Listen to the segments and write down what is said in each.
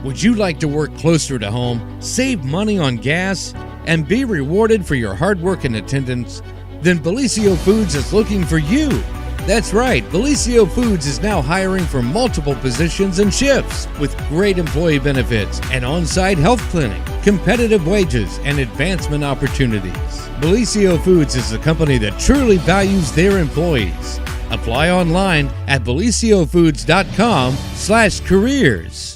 Would you like to work closer to home, save money on gas, and be rewarded for your hard work and attendance? Then Bellisio Foods is looking for you. That's right, Bellisio Foods is now hiring for multiple positions and shifts with great employee benefits, an on-site health clinic, competitive wages, and advancement opportunities. Bellisio Foods is a company that truly values their employees. Apply online at belisiofoods.com/careers.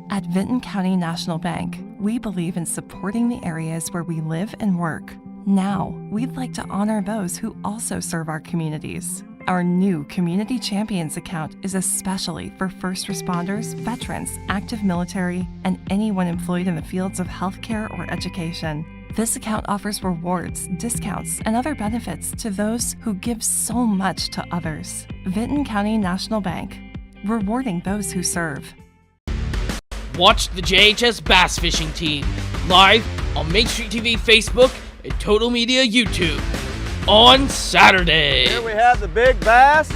At Vinton County National Bank, we believe in supporting the areas where we live and work. Now, we'd like to honor those who also serve our communities. Our new Community Champions account is especially for first responders, veterans, active military, and anyone employed in the fields of healthcare or education. This account offers rewards, discounts, and other benefits to those who give so much to others. Vinton County National Bank, rewarding those who serve. Watch the JHS Bass Fishing Team live on Main Street TV Facebook and Total Media YouTube on Saturday. Here we have the big bass,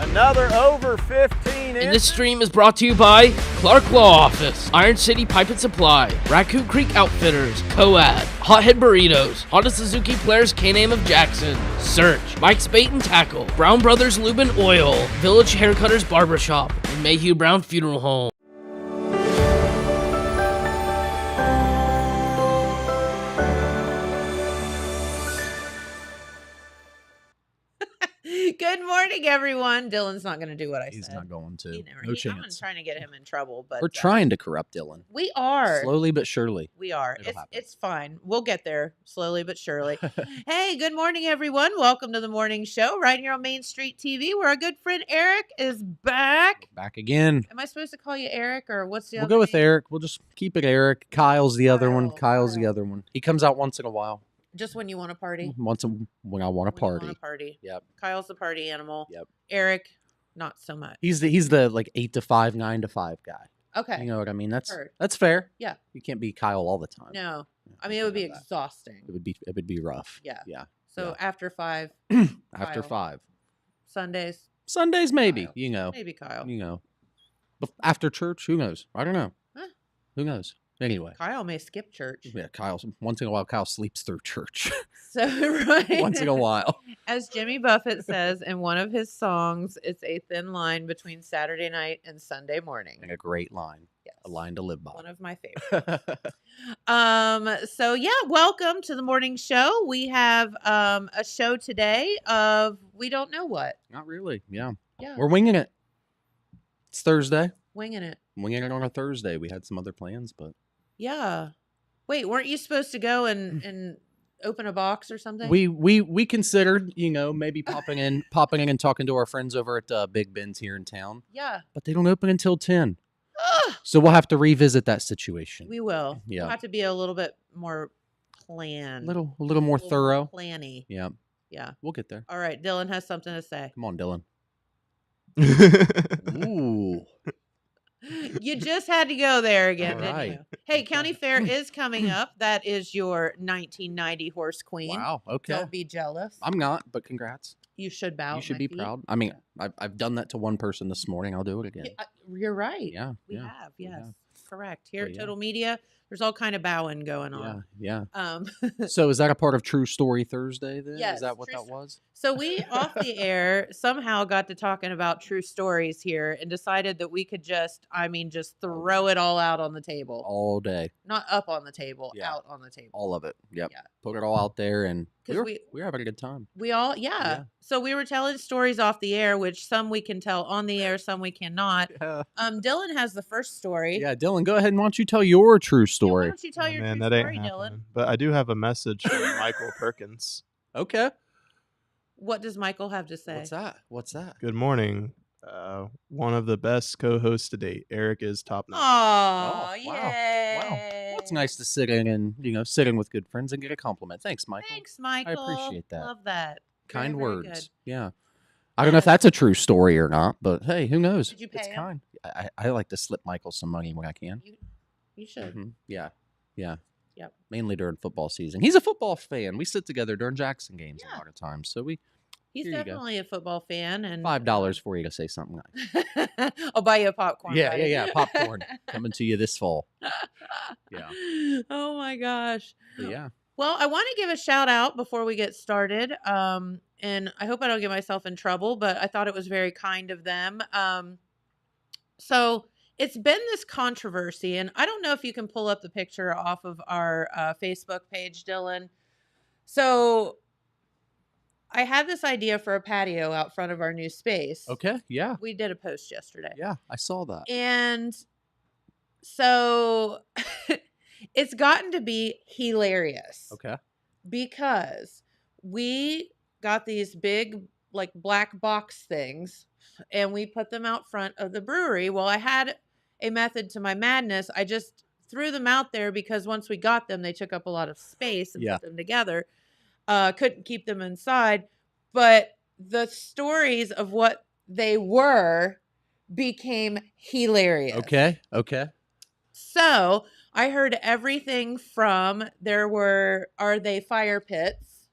another over 15 inches. And this stream is brought to you by Clark Law Office, Iron City Pipe and Supply, Raccoon Creek Outfitters, Coad, Hothead Burritos, Honda Suzuki Players K-Name of Jackson, Search, Mike's Bait and Tackle, Brown Brothers Lube and Oil, Village Haircutters Barbershop, and Mayhew Brown Funeral Home. Good morning, everyone. Dylan's not going to do what I said. He's not going to. No chance. I'm trying to get him in trouble, but we're trying to corrupt Dylan. We are. Slowly but surely. We are. It's fine. We'll get there slowly but surely. Hey, good morning, everyone. Welcome to the morning show right here on Main Street TV, where our good friend Eric is back. Back again. Am I supposed to call you Eric, or what's the other We'll go with name? Eric. We'll just keep it Eric. Kyle's the other one. Kyle's the other one. He comes out once in a while. Just when you want to party? When I want to party. You want to party. Yep. Kyle's the party animal. Yep. Eric, not so much. He's the like 8 to 5, 9 to 5 guy. Okay. You know what I mean? That's Heard. fair. Yeah. You can't be Kyle all the time. No. I mean, it would be exhausting. It would be rough. Yeah. Yeah. So after 5. After Kyle. 5. Sundays maybe. Kyle. You know. Maybe Kyle. You know. But after church, who knows? I don't know. Huh? Who knows? Anyway. Kyle may skip church. Yeah, once in a while, Kyle sleeps through church. So, right. Once in a while. As Jimmy Buffett says in one of his songs, it's a thin line between Saturday night and Sunday morning. And a great line. Yes. A line to live by. One of my favorites. So yeah, welcome to the morning show. We have a show today of we don't know what. Not really. Yeah. Yeah. We're winging it. It's Thursday. Winging it. Winging it on a Thursday. We had some other plans, but Yeah. Wait, weren't you supposed to go and open a box or something? we considered, maybe popping in and talking to our friends over at Big Ben's here in town. Yeah. But they don't open until 10. Ugh. So we'll have to revisit that situation. We will. Yeah. We'll have to be a little bit more planned. A little more thorough. Planny. Yeah. Yeah. We'll get there. All right. Dylan has something to say. Come on, Dylan. Ooh. You just had to go there again, All didn't right. you? Hey, County Fair is coming up. That is your 1990 Horse Queen. Wow. Okay. Don't be jealous. I'm not, but congrats. You should bow. You at should my be feet. proud. I mean, I've done that to one person this morning. I'll do it again. Yeah, you're right. Yeah. We yeah. have. we Yes. have. Correct. Here But at yeah. Total Media, there's all kind of bowing going Yeah. on. Yeah. So is that a part of True Story Thursday then? Yes, Is that what True that Sto- was? So we, off the air, somehow got to talking about true stories here and decided that we could just throw it all out on the table. All day. Not up on the table, Yeah. out on the table. All of it. Yep. Yeah. Put it all out there and we 'Cause were having a good time. We all, yeah. So we were telling stories off the air, which some we can tell on the air, some we cannot. Yeah. Dylan has the first story. Yeah, Dylan, go ahead and why don't you tell your true Yeah, why story? don't you tell your Man, true that story, ain't Dylan? happening. But I do have a message from Michael Perkins. Okay. What does Michael have to say? What's that? Good morning. One of the best co-hosts to date. Eric is top notch. Oh, wow. yay. Wow. Well, it's nice to sit in and, sitting with good friends and get a compliment. Thanks, Michael. Thanks, Michael. appreciate that. Love that. Kind Very, very words. good. Yeah. I don't know if that's a true story or not, but hey, who knows? Did you pay it's him? kind. I like to slip Michael some money when I can. You should. Mhm. Yeah. Yeah. Yep. Mainly during football season. He's a football fan. We sit together during Jackson games Yeah. a lot of times. So we He's Here you go. definitely a football fan, and $5 for you to say something nice. I'll buy you a popcorn. Yeah, buddy. yeah, yeah. Popcorn coming to you this fall. Yeah. Oh my gosh. But yeah. Well, I want to give a shout out before we get started. And I hope I don't get myself in trouble, but I thought it was very kind of them. So it's been this controversy, and I don't know if you can pull up the picture off of our Facebook page, Dylan. So I had this idea for a patio out front of our new space. Okay. Yeah. We did a post yesterday. Yeah. I saw that. And so it's gotten to be hilarious. Okay. Because we got these big, like, black box things and we put them out front of the brewery. Well, I had a method to my madness. I just threw them out there because once we got them, they took up a lot of space and Yeah. put them together. Couldn't keep them inside. But the stories of what they were became hilarious. Okay. Okay. So I heard everything from are they fire pits?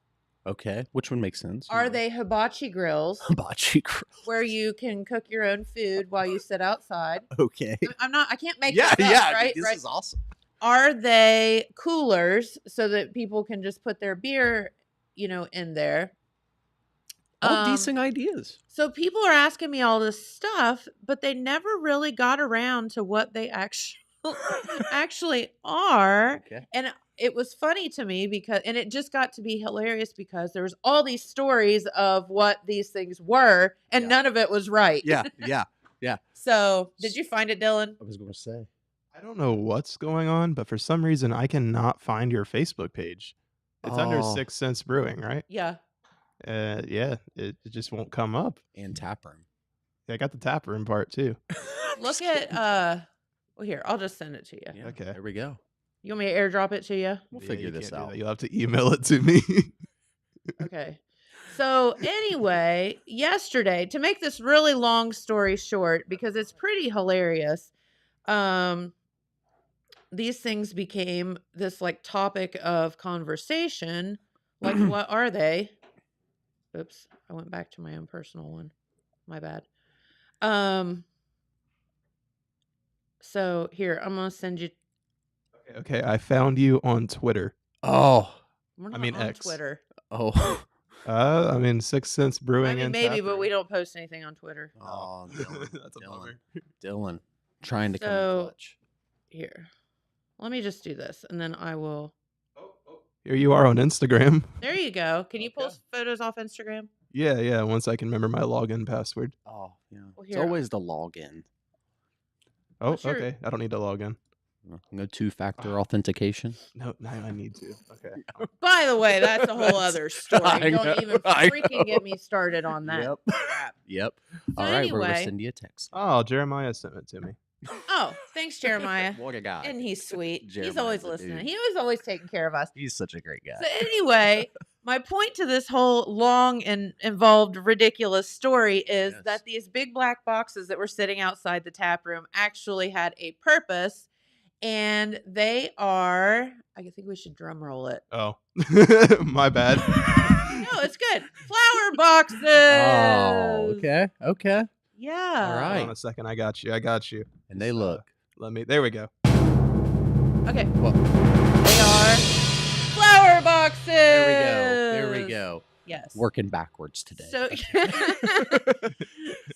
Okay. Which one makes sense? Are they hibachi grills hibachi grill? where you can cook your own food while you sit outside? Okay. I can't make Yeah. this up, Yeah. right? This Right. is awesome. Are they coolers so that people can just put their beer, in there? All decent ideas. So people are asking me all this stuff, but they never really got around to what they actually are. Okay. And it was funny to me and it just got to be hilarious because there was all these stories of what these things were, and none of it was right. Yeah. Yeah. Yeah. So did you find it, Dylan? I was going to say. I don't know what's going on, but for some reason I cannot find your Facebook page. It's under Oh. 6 Cents Brewing, right? Yeah. Yeah, it just won't come up. And tap room. I got the tap room part too. Look at well, here, I'll just send it to you. Yeah. Okay. There we go. You want me to airdrop it to you? We'll Yeah, figure you this can't do out. that. You'll have to email it to me. Okay. So anyway, yesterday, to make this really long story short, because it's pretty hilarious, these things became this like topic of conversation. Like, what are they? Oops, I went back to my own personal one. My bad. So here, I'm gonna send you. Okay, I found you on Twitter. Oh. We're I not mean, on X. Twitter. Oh. 6 Cents Brewing. I mean, and maybe, Tap but Room. we don't post anything on Twitter. Oh, Dylan. That's a Dylan. bummer. Dylan. Trying to come So- in clutch. Here, let me just do this, and then I will. Here you are on Instagram. There you go. Can you Okay. post photos off Instagram? Yeah. Once I can remember my login password. Oh, yeah. Well, It's here- always the login. Oh, What's your- okay. I don't need to log in. No two-factor authentication. No, I need to. Okay. By the way, that's a whole other story. I know, Don't even I freaking get me started on that Yep. crap. Yep. So All right, we're going to anyway- send you a text. Oh, Jeremiah sent it to me. Oh, thanks, Jeremiah. What a guy. And he's sweet. He's Jeremiah's always a listening. dude. He was always taking care of us. He's such a great guy. So anyway, my point to this whole long and involved ridiculous story is Yes. that these big black boxes that were sitting outside the tap room actually had a purpose, and they are. I think we should drum roll it. Oh, my bad. No, it's good. Flower boxes. Oh, okay. Okay. Yeah. All right. Hold on a second. I got you. And they look. There we go. Okay. Well, They are flower boxes. there we go. Yes. Working backwards today. So,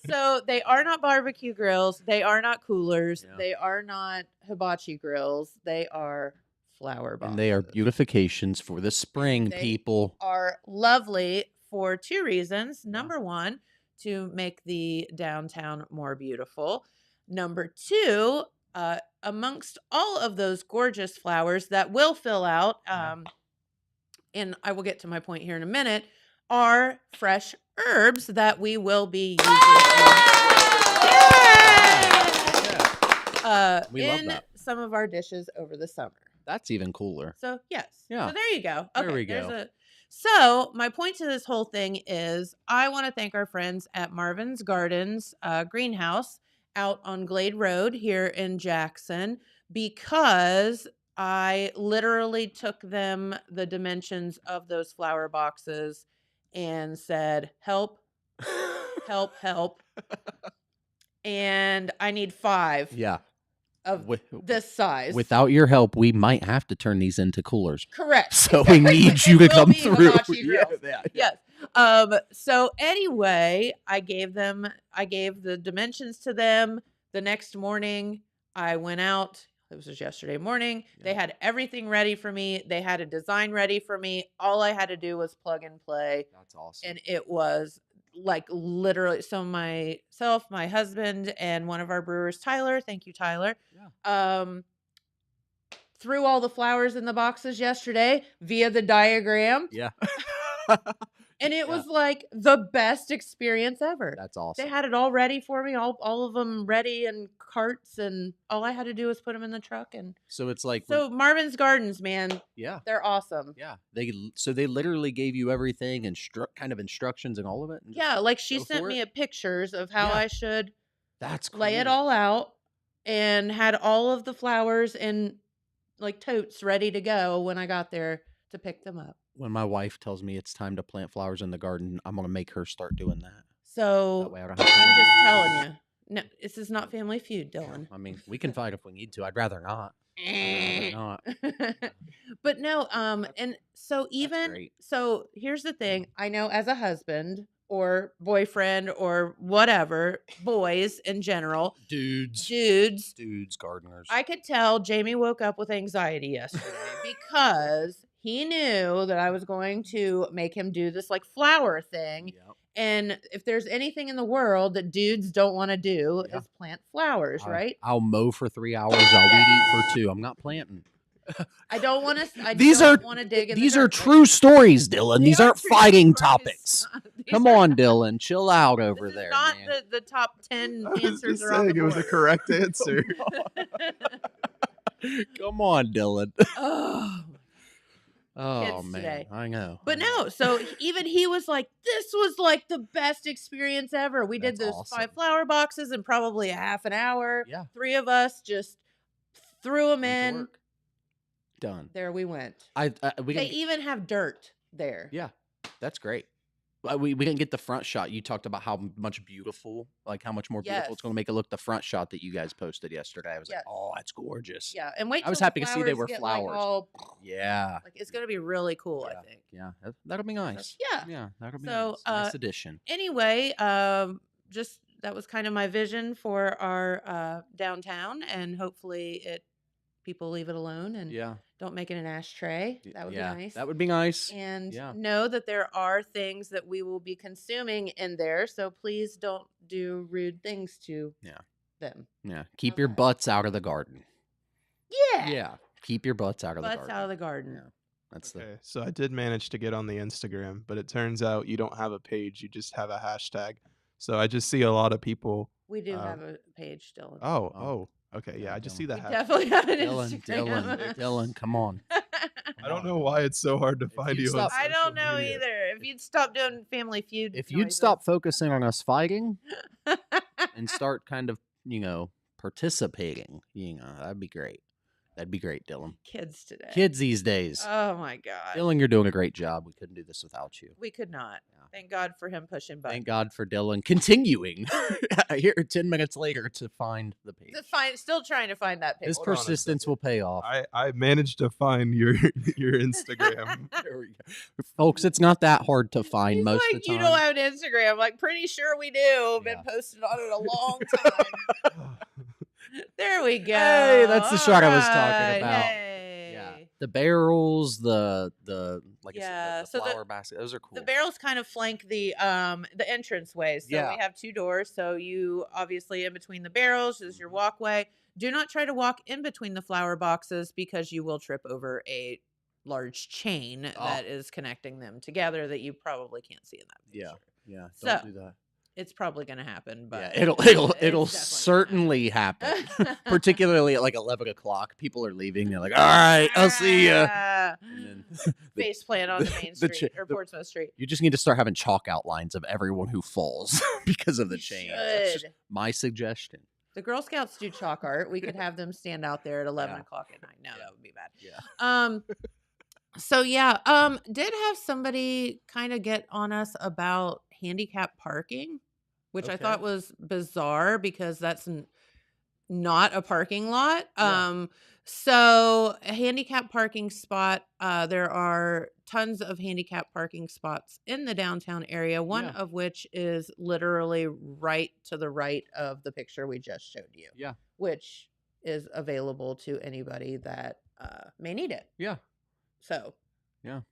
so they are not barbecue grills. They are not coolers. Yeah. They are not hibachi grills. They are flower boxes. And they are beautifications for the spring, They people. Are lovely for two reasons. Number one, to make the downtown more beautiful. Number two, amongst all of those gorgeous flowers that will fill out, and I will get to my point here in a minute, are fresh herbs that we will be using We love in that. some of our dishes over the summer. That's even cooler. So yes. Yeah. So there you go. There Okay, we there's go. So my point to this whole thing is I want to thank our friends at Marvin's Gardens Greenhouse out on Glade Road here in Jackson, because I literally took them the dimensions of those flower boxes and said, help, help, help. And I need 5 Yeah. of With- this size. Without your help, we might have to turn these into coolers. Correct. So we need you to It will come be through. hibachi grills. Yes. So anyway, I gave the dimensions to them. The next morning, I went out. It was just yesterday morning. Yeah. They had everything ready for me. They had a design ready for me. All I had to do was plug and play. That's awesome. And it was like literally, so myself, my husband, and one of our brewers, Tyler, thank you, Tyler, threw all the flowers in the boxes yesterday via the diagram. Yeah. And it was like the best experience ever. That's awesome. They had it all ready for me, all of them ready in carts, and all I had to do was put them in the truck. And so it's like, so Marvin's Gardens, man, yeah, they're awesome. Yeah, they literally gave you everything and kind of instructions and all of it. And Yeah, like she sent me pictures of how I should lay it all out, and had all of the flowers in like totes ready to go when I got there to pick them up. When my wife tells me it's time to plant flowers in the garden, I'm gonna make her start doing that. So That way I don't have to I'm just telling you, no, this is not Family Feud, Dylan. I mean, we can fight if we need to. I'd rather not. But no, and so great. so here's the thing. I know as a husband or boyfriend or whatever, boys in general, dudes, gardeners. I could tell Jamie woke up with anxiety yesterday because he knew that I was going to make him do this like flower thing. Yep. And if there's anything in the world that dudes don't want to do is plant flowers, right? I'll mow for 3 hours. I'll weed eat for 2. I'm not planting. I don't want to. These don't want to dig in. These the are dirt, true stories, Dylan. They These are aren't true fighting stories. topics. Come on, Dylan. Chill out over This there. is not man. the top 10 I was answers just around saying the it was a board. correct answer. Come on, Dylan. Oh, Oh kids man, today. I know. But no, so even he was like, this was like the best experience ever. We did That's those awesome. 5 flower boxes in probably a half an hour. Yeah. 3 of us just threw them Went to in. work. Done. There we went. We They can. even have dirt there. Yeah, that's great. We didn't get the front shot. You talked about how much beautiful, like how much more beautiful it's Yes. going to make it look. The front shot that you guys posted yesterday, I was Yes. like, oh, that's gorgeous. Yeah, and wait. I was till the happy to see they were get, like, flowers. all- Yeah. like it's gonna be really cool. Yeah. I think. Yeah, that'll be nice. Yeah. Yeah, that'll be So, nice. Nice addition. Anyway, just that was kind of my vision for our downtown, and hopefully people leave it alone and Yeah. don't make it an ashtray. That would be nice. That would be nice. And yeah. know that there are things that we will be consuming in there, so please don't do rude things to them. Yeah. Keep your butts out of the garden. Yeah. Yeah. Keep your butts out of the Butts garden. out of the garden. Yeah. That's Okay, so I did manage to get on the Instagram, but it turns out you don't have a page, you just have a hashtag. So I just see a lot of people. We do have a page still. Oh, okay, yeah, I just see We the hashtag. definitely have an Dylan, Instagram. come on. I don't know why it's so hard to find you'd you on stop- I don't social know media. either. If you'd stop doing Family Feud, If you'd stop focusing on us fighting and start kind of, participating, that'd be great. That'd be great, Dylan. kids today. Kids these days. Oh my God. Dylan, you're doing a great job. We couldn't do this without you. We could not. Yeah. Thank God for him pushing buttons. Thank God for Dylan continuing here 10 minutes later to find the page. Still trying to find that page. His Hold on a persistence will pay off. I managed to find your Instagram. There we go. Folks, it's not that hard to find He's most like, of the time. you don't have an Instagram. I'm like, pretty sure we do. Been posting on it a long time. There we go. Hey, that's the shot I was talking Alright, about. Hey. Yeah. The barrels, the like Yeah, I said, so the the- flower basket, those are cool. The barrels kind of flank the entrance way. So Yeah. we have 2 doors. So you obviously in between the barrels is your walkway. Do not try to walk in between the flower boxes because you will trip over a large chain that is connecting them together that you probably can't see in that picture. Yeah, So, don't do that. It's probably going to happen, but Yeah, it'll it's definitely certainly happen. gonna happen. Particularly at like 11 o'clock. People are leaving. They're like, all right, I'll see you. Ah. And then Face plant on the main the street cha- or the- Portsmouth Street. you just need to start having chalk outlines of everyone who falls because of the You chain. That's just should. my suggestion. The Girl Scouts do chalk art. We could have them stand out there at 11 Yeah. o'clock at night. No, that would be bad. Yeah. So yeah, did have somebody kind of get on us about handicap parking, which I thought Okay. was bizarre because that's not a parking lot. Yeah. So a handicap parking spot, there are tons of handicap parking spots in the downtown area, one Yeah. of which is literally right to the right of the picture we just showed you, Yeah. which is available to anybody that may need it. Yeah. So, Yeah.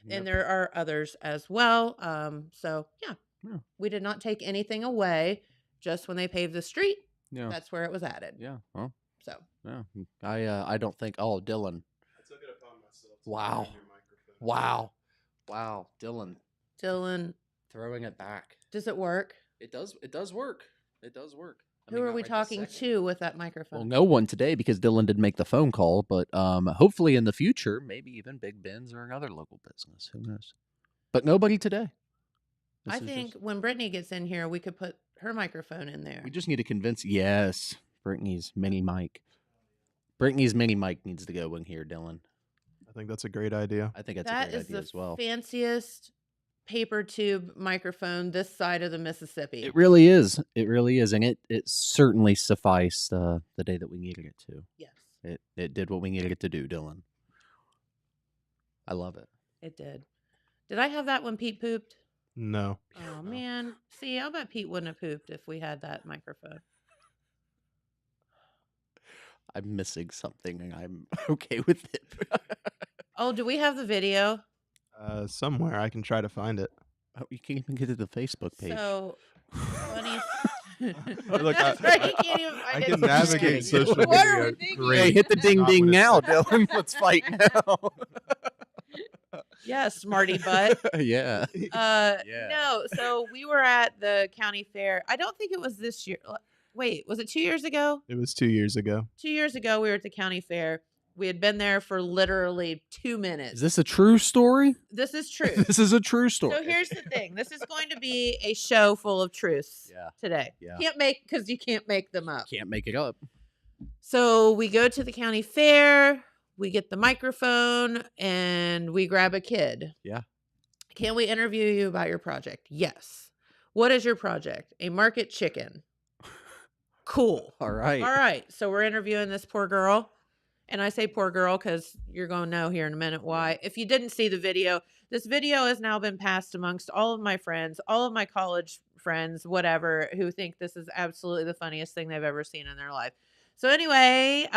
and there are others as well. So yeah, Yeah. we did not take anything away. Just when they paved the street, Yeah. that's where it was added. Yeah. Well, So yeah. I don't think. Oh, Dylan. I took it upon myself. Wow. Your microphone. Wow. Wow. Dylan Dylan, throwing it back. does it work? It does. It does work. It does work. I Who mean, are not we right this talking second. to with that Well, microphone? no one today because Dylan didn't make the phone call, but hopefully in the future, maybe even Big Ben's or another local business. Who knows? But nobody today. I This is think just- when Brittany gets in here, we could put her microphone in there. we just need to convince. Yes, Brittany's mini mic. Brittany's mini mic needs to go in here, Dylan. I think that's a great idea. I think that's That a great is idea the as well. fanciest paper tube microphone this side of the Mississippi. It really is. It really is, and it certainly sufficed the day that we needed it to. Yes, It did what we needed it to do, Dylan. I love it. it did. Did I have that when Pete pooped? No. Oh man. See, I bet Pete wouldn't have pooped if we had that microphone. I'm missing something, and I'm okay with it. Oh, do we have the video? Somewhere I can try to find it. Oh, you can't even get to the Facebook page. So funny. Look, That's right. You can't even I find can it. navigate social media. What are we thinking? Great. Hey, hit the ding Not ding what it now, said. Dylan. Let's fight now. Yeah, smarty butt. Yeah. Yeah. No, so we were at the county fair. I don't think it was this year. Wait, was it 2 years ago? It was 2 years ago. 2 years ago, we were at the county fair. We had been there for literally 2 minutes. Is this a true story? This is true. This is a true story. So here's the thing. This is going to be a show full of truths Yeah. today. Yeah. Because you can't make them up. Can't make it up. So we go to the county fair, we get the microphone, and we grab a kid. Yeah. Can we interview you about your project? Yes. What is your project? A market chicken. Cool. All right. All right. So we're interviewing this poor girl. And I say poor girl because you're going to know here in a minute why. If you didn't see the video, this video has now been passed amongst all of my friends, all of my college friends, whatever, who think this is absolutely the funniest thing they've ever seen in their life. So anyway,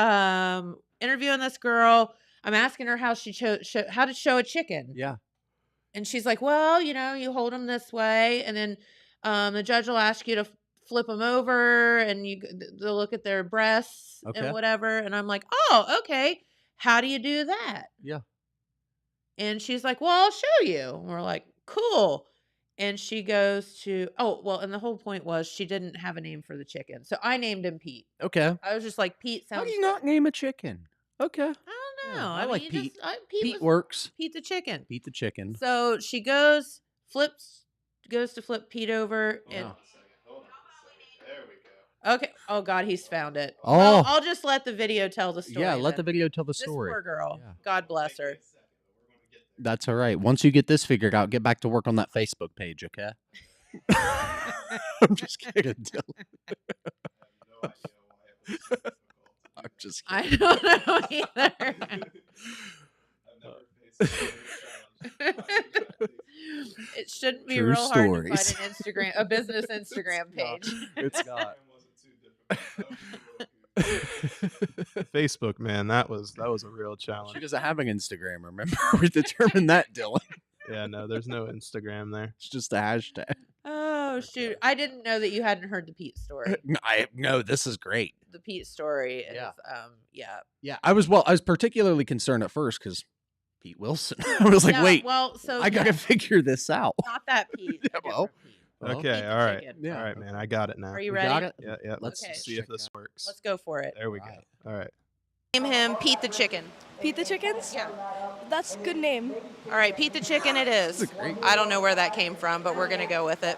interviewing this girl, I'm asking her how she how to show a chicken. Yeah. And she's like, well, you hold them this way. And then the judge will ask you to flip them over and they'll look at their breasts Okay. and whatever. And I'm like, oh, okay. How do you do that? Yeah. And she's like, well, I'll show you. And we're like, cool. And she goes to, and the whole point was she didn't have a name for the chicken. So I named him Pete. Okay. I was just like, Pete sounds How do you good. not name a chicken? Okay. I don't know. Yeah, I mean, like you Pete. Pete Pete was works. Pete the chicken. Pete the chicken. So she goes to flip Pete over and There we go. okay. Oh God, he's found it. Oh. Well, I'll just let the video tell the story. Yeah, let the then. video tell the This story. poor girl. Yeah. God bless her. That's all right. Once you get this figured out, get back to work on that Facebook page, okay? I'm just kidding, Dylan. I'm just I kidding. don't know either. It shouldn't be True real hard to stories. find a business Instagram page. It's not. Facebook, man, that was a real She challenge. doesn't have an Instagram, remember? We determined that, Dylan. Yeah, no, there's no Instagram there. It's just a hashtag. Oh shoot! I didn't know that you hadn't heard the Pete story. No, this is great. The Pete story is, Yeah. yeah. Yeah, I was particularly concerned at first because Pete Wilson. I was like, Yeah, wait, well, so I gotta figure this out. not that Pete. Yeah, a well, different Pete. Well, Okay, Pete the all right. chicken. Yeah. All right, man, I got it now. Are you We ready? got it? Yeah, yeah. Let's Okay. see if check this out. works. Let's go for it. There we go. Right. All right. Name him Pete the Chicken. Pete the Chickens? Yeah. That's a good name. All right, Pete the Chicken it is. That's a great I don't know where that came from, but we're going to go with it.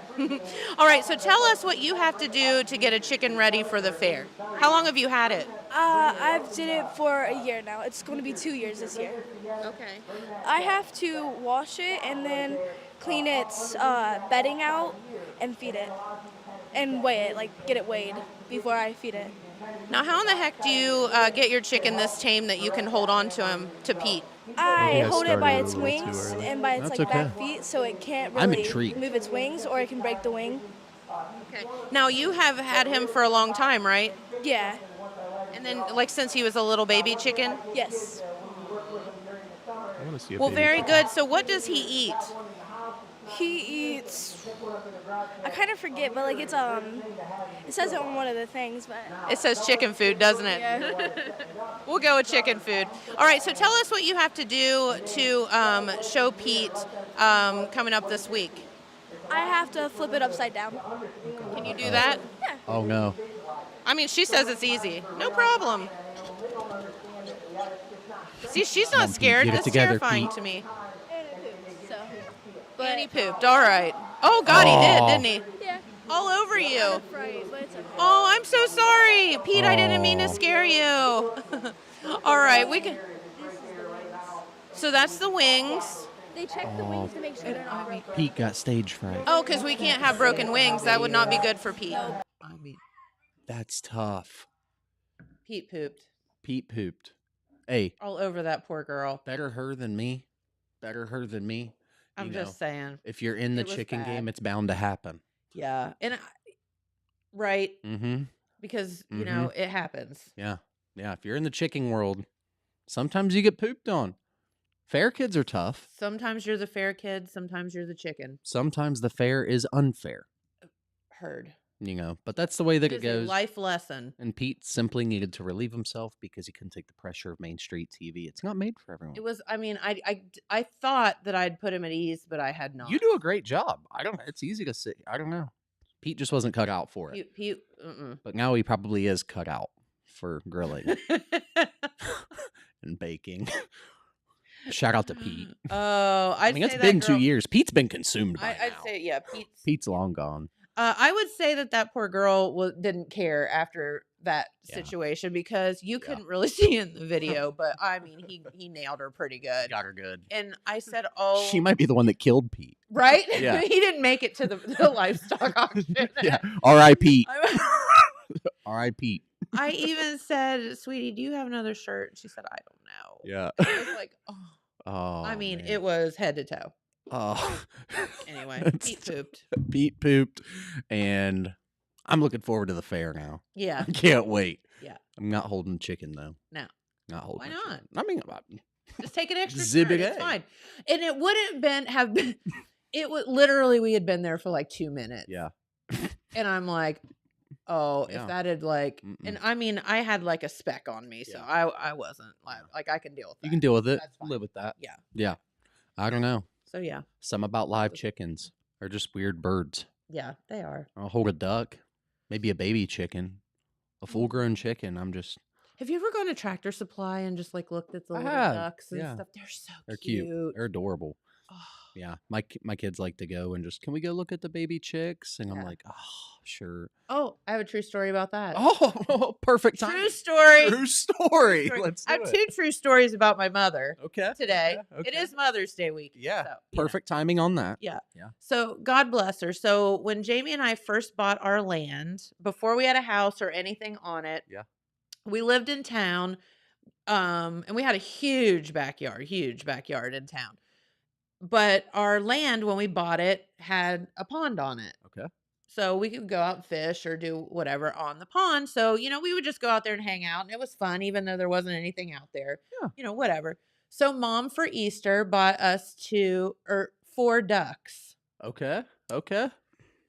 All right, so tell us what you have to do to get a chicken ready for the fair. How long have you had it? I've did it for a year now. It's going to be 2 years this year. Okay. I have to wash it and then clean its bedding out and feed it. And weigh it, like get it weighed before I feed it. Now, how in the heck do you get your chicken this tame that you can hold on to him, to Pete? I I hold it by started a its little too wings early. and by its That's like okay. back feet, so it can't I'm really intrigued. move its wings, or it can break the wing. Okay. Now, you have had him for a long time, right? Yeah. And then, like, since he was a little baby chicken? Yes. I want to see a Well, baby very chicken. good. So what does he eat? He eats. I kind of forget, but like it's it says it on one of the things, but It says chicken food, doesn't it? yeah. We'll go with chicken food. All right, so tell us what you have to do to show Pete coming up this week. I have to flip it upside down. Can you do that? Oh no. I mean, she says it's easy. No problem. See, she's Come not on, Pete, scared. get it That's together, terrifying Pete. to me. So, And he pooped. All right. Oh, God, he Oh. did, didn't he? yeah. All over you. Right, but it's okay. Oh, I'm so sorry. Pete, I didn't mean to Oh. scare you. All right, we can. So that's the wings. They check the wings to make sure they're not broken. Pete got stage fright. Oh, because we can't have broken wings. That would not be good for Pete. I mean, That's tough. Pete pooped Pete pooped. Hey, all over that poor girl. better her than me. Better her than me. I'm You just know, saying. if you're in the It was chicken bad. game, it's bound to happen. Yeah. Right. Mm-hmm. Because, you know, it happens. Yeah. Yeah. If you're in the chicken world, sometimes you get pooped on. Fair kids are tough. Sometimes you're the fair kid. Sometimes you're the chicken. Sometimes the fair is unfair, Heard. but that's the way that It it is a goes. life lesson. And Pete simply needed to relieve himself because he couldn't take the pressure of Main Street TV. It's not made for everyone. It was, I mean, I thought that I'd put him at ease, but I had not. You do a great job. I don't. It's easy to say. I don't know. Pete just wasn't cut out for it. Pete, But now he probably is cut out for grilling and baking. Shout out to Pete. Oh, I mean, it's been 2 years. Pete's been consumed by I'd now. say, yeah, Pete's long gone. I would say that poor girl didn't care after that Yeah. situation because you couldn't really see in the video, but I mean, he nailed her pretty good. Got her good. And I said, "Oh, She might be the one that killed Pete. right." Yeah. He didn't make it to the livestock auction. Yeah. R.I.P. I R.I.P. I even said, "Sweetie, do you have another shirt?" And she said, "I don't know." Yeah. I was like, "Oh." Oh. I mean, man. it was head to toe. Oh. Anyway, That's- Pete pooped. Pete pooped, and I'm looking forward to the fair now. Yeah. I can't wait. Yeah. I'm not holding chicken though. No. Not holding. Why chicken. not? I mean, Just take an extra Exhibit shirt. It's A. fine. And it wouldn't have been. It would literally we had been there for like 2 minutes. yeah. And I'm like, oh, Yeah. if that had like, Mm-mm. and I mean, I had like a speck on me, so Yeah. I wasn't like I can deal with that. You can deal with it. That's fine. Live with that. Yeah. Yeah. I don't know. So yeah, Some about live chickens are just weird birds. yeah, they are. I'll hold a duck, maybe a baby chicken, a full grown chicken. I'm just, Have you ever gone to Tractor Supply and just like looked at the I little have, ducks and yeah. stuff? They're so they're cute. They're adorable. Oh, Yeah. My kids like to go and just, can we go look at the baby chicks? And I'm Yeah. like, oh, sure. oh, I have a true story about that. Oh, perfect time. True story. True story. Story. Let's I do have it. 2 true stories about my mother Okay. today. Okay. It is Mother's Day week. Yeah. so, you know. Perfect timing on that. Yeah. Yeah. So God bless her. So when Jamie and I first bought our land, before we had a house or anything on it, Yeah. we lived in town, and we had a huge backyard in town. But our land, when we bought it, had a pond on it. Okay. So we could go out and fish or do whatever on the pond. So, we would just go out there and hang out. And it was fun, even though there wasn't anything out there. Yeah. Whatever. So Mom for Easter bought us 4 ducks. Okay. Okay.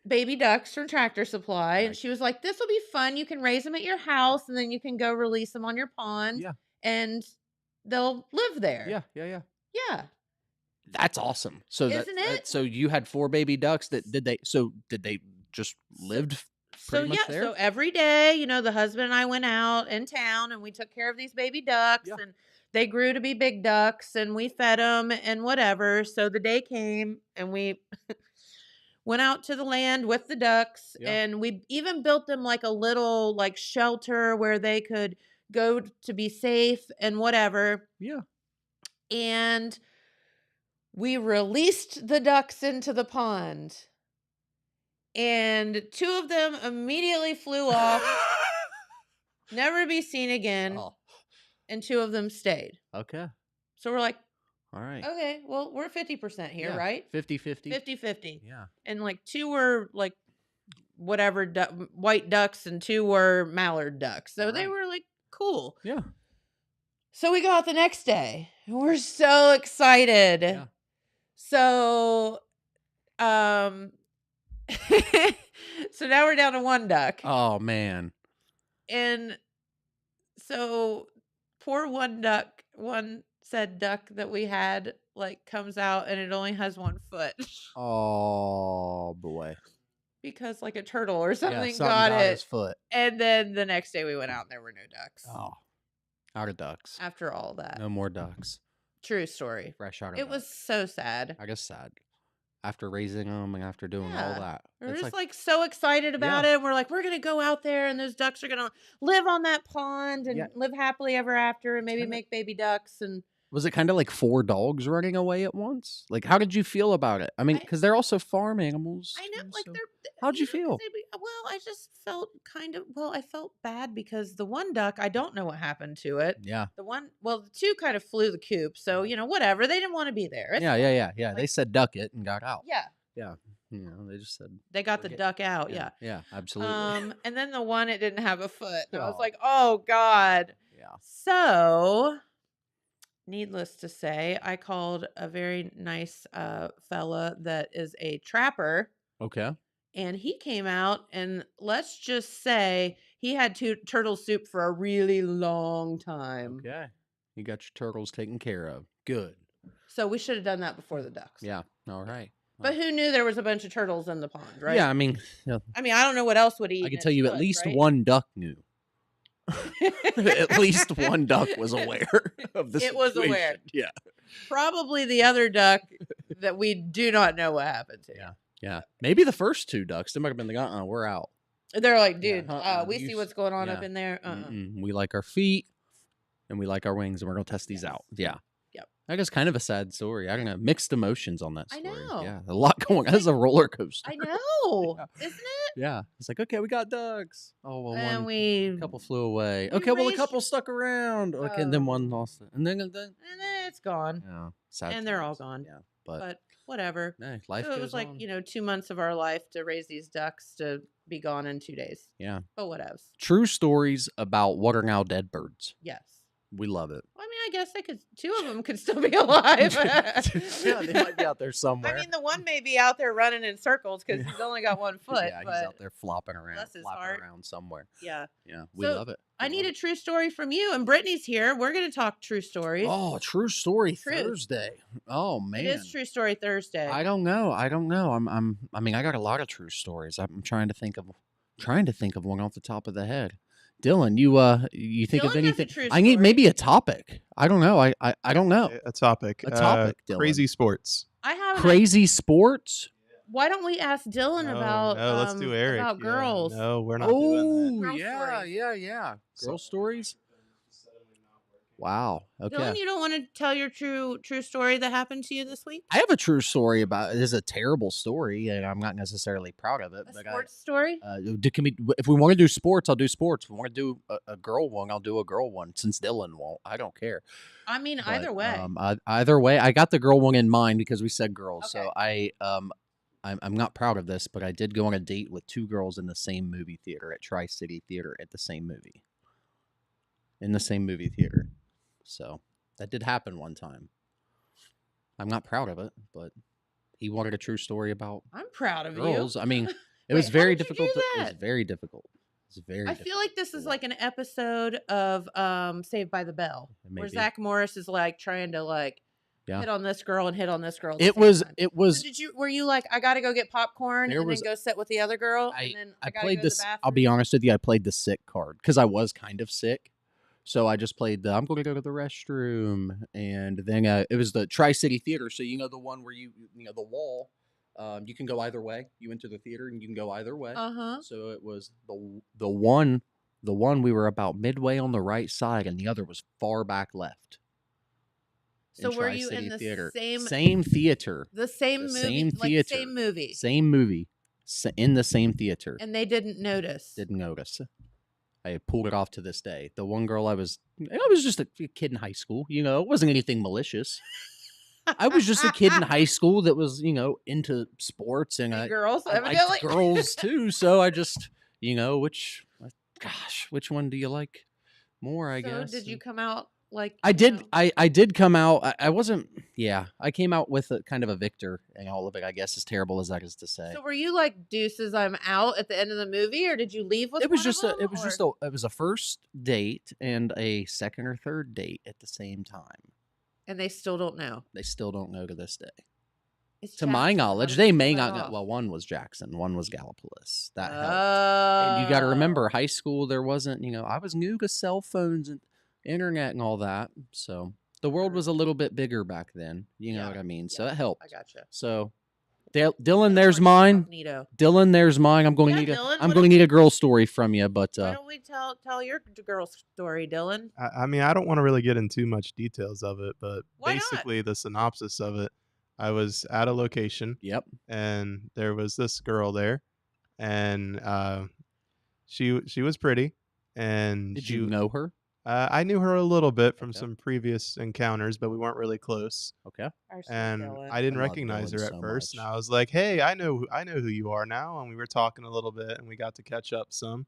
Baby ducks from Tractor Supply. And Nice. she was like, this will be fun. You can raise them at your house and then you can go release them on your pond. Yeah. And they'll live there. Yeah. Yeah. Yeah. Yeah. That's awesome. So Isn't it? so you had 4 baby ducks did they just lived So pretty much yeah, there. so every day, the husband and I went out in town and we took care of these baby ducks, Yeah. and they grew to be big ducks, and we fed them and whatever. So the day came and we went out to the land with the ducks, Yeah. and we even built them like a little like shelter where they could go to be safe and whatever. Yeah. And we released the ducks into the pond. And 2 of them immediately flew off, never to be seen again, Oh, and 2 of them stayed. okay. So we're like, All right. okay, well, we're 50% here, Yeah. right? 50-50. 50-50. Yeah. And like 2 were like whatever white ducks and 2 were mallard ducks. So they Right. were like cool. Yeah. So we go out the next day and we're so excited. Yeah. So so now we're down to 1 duck. Oh man. And so poor one said duck that we had like comes out and it only has 1 foot Oh boy. because like a turtle or something, Yeah, something got his it. foot. And then the next day we went out and there were no ducks. Oh. Out of ducks. After all that. No more ducks. True story. Fresh out of It was ducks. so sad. I guess sad. After raising them and after doing all Yeah. that. We're It's just like so excited about Yeah. it. We're like, we're going to go out there and those ducks are going to live on that pond and Yeah. live happily ever after and maybe kinda- make baby ducks. And was it kind of like 4 dogs running away at once? Like, how did you feel about it? I mean, I- because they're also farm animals. I know, too, like so- they're. How'd you 'cause feel? well, I just felt I felt bad because the 1 duck, I don't know what happened to it. Yeah. The 2 kind of flew the coop. So, whatever. They didn't want to be there. It's Yeah. fine. They Like- said duck it and got out. Yeah. They just said. They got the Forget- duck out. Yeah. Yeah, absolutely. And then the one, it didn't have a foot. And I was Oh. like, oh God. yeah. So, needless to say, I called a very nice fella that is a trapper, Okay. and he came out, and let's just say he had turtle soup for a really long time. Okay. You got your turtles taken care of. Good. So we should have done that before the ducks. Yeah. All right. But who knew there was a bunch of turtles in the pond, right? Yeah, I mean, I mean, I don't know what else would eat. I can tell you at least right? 1 duck knew. At least 1 duck was aware of the It was aware. situation. Yeah. Probably the other duck that we do not know what happened to. Yeah. Maybe the first 2 ducks. They might have been like, we're out. They're like, Yeah, dude, we see what's going on up yeah. in there. Mm-mm. We like our feet and we like our wings and we're going to test these out. Yeah. Yep. I guess kind of a sad story. I don't know. Mixed emotions on that I story. know. Yeah. A lot going on. This is a roller coaster. I know, Yeah. isn't it? Yeah. It's like, okay, we got ducks. Oh, well, And a couple flew away. we Okay, well, a raised- couple stuck around. Okay, and then Oh. one lost it. And then and then it's gone, yeah, sad and they're all times. gone. Yeah, but, But whatever. hey, life So goes it was like on. 2 months of our life to raise these ducks to be gone in 2 days. Yeah. But what else? True stories about what are now dead birds. Yes. We love it. Well, I mean, I guess they could. 2 of them could still be alive. Yeah, they might be out there somewhere. I mean, the one may be out there running in circles because he's only got 1 foot. Yeah, he's but out there flopping around, bless his flopping heart. around somewhere. yeah. Yeah, we So, love it. I We need love a true story from you, and Brittany's here. We're going to talk true stories. Oh, true story Truth. Thursday. Oh man, It is True Story Thursday. I don't know. I mean, I got a lot of true stories. I'm trying to think of one off the top of the head. Dylan, you think Dylan of has a anything? true I need story. maybe a topic. I don't know. I don't know. A topic. A topic, Dylan. Crazy sports. I have. Crazy sports. Why don't we ask Dylan about? No, let's do Eric. About Yeah, girls. No, we're not doing Girl yeah, stories. yeah. Girl stories. Wow. Okay. Dylan, you don't want to tell your true story that happened to you this week? I have a true story about it. It's a terrible story, and I'm not necessarily proud of it. A but sports story? if we want to do sports, I'll do sports. If we want to do a girl one, I'll do a girl one. Since Dylan won't, I don't care. I mean, But, either way. either way, I got the girl one in mind because we said girls. Okay. So I'm not proud of this, but I did go on a date with 2 girls in the same movie theater at Tri-City Theater at the same movie. In the same movie theater. So that did happen one time. I'm not proud of it, but he wanted a true story about I'm proud of girls. you. I mean, it Wait, was how very did you do difficult. It was that? very difficult. It's very. I feel like this is like an episode of Saved by the Bell, where Maybe. Zach Morris is like trying to like Yeah. hit on this girl and hit on this girl. At the It same was time. it was So were you like, I got to go get popcorn There and was- then go sit with the other girl, I and then I gotta played go to the this. bathroom? I'll be honest with you. I played the sick card because I was kind of sick. So I just played the I'm going to go to the restroom, and then it was the Tri-City Theater. So the one where you know the wall, you can go either way. You enter the theater and you can go either way. Uh-huh. So it was the one we were about midway on the right side, and the other was far back left. So in were you in Tri-City the Theater. same theater, the same the movie, same like theater, same movie, same movie, in the same theater? and they didn't notice? Didn't notice. I pulled it off to this day. The one girl I was just a kid in high school. It wasn't anything malicious. I was just a kid in high school that was, into sports, and girls, I evidently. liked girls too. So I just, which one do you like more? I guess. Did you come out like I did. I did come out. I wasn't. Yeah, I came out with a kind of a victor in all of it. I guess, as terrible as that is to say. So were you like deuces? I'm out at the end of the movie, or did you leave with? It was one just of a. them, It was or- just a. It was a first date and a second or third date at the same time. And they still don't know. They still don't know to this day. It's To my Jackson. How knowledge, did they you may pull that not know. off? Well, one was Jackson, one was Gallipolis. That helped. Oh. And you got to remember, high school, there wasn't, I was new to cell phones and internet and all that. So the world was a little bit bigger back then. You know Yeah, what I mean? So yeah, that helped. I gotcha. So Dylan, there's mine. Neato. Dylan, there's mine. I'm going to Yeah, need Dylan, I'm what going to do- need a girl story from you, but Why don't we tell your girl story, Dylan? I mean, I don't want to really get into too much details of it, but Why not? basically the synopsis of it, I was at a location yep. and there was this girl there, and she was pretty, and Did you know her? I knew her a little bit from Okay. some previous encounters, but we weren't really close. Okay. Our sweet And Dylan. I didn't I love recognize her Dylan at so first, much. and I was like, "Hey, I know who you are now." And we were talking a little bit, and we got to catch up some.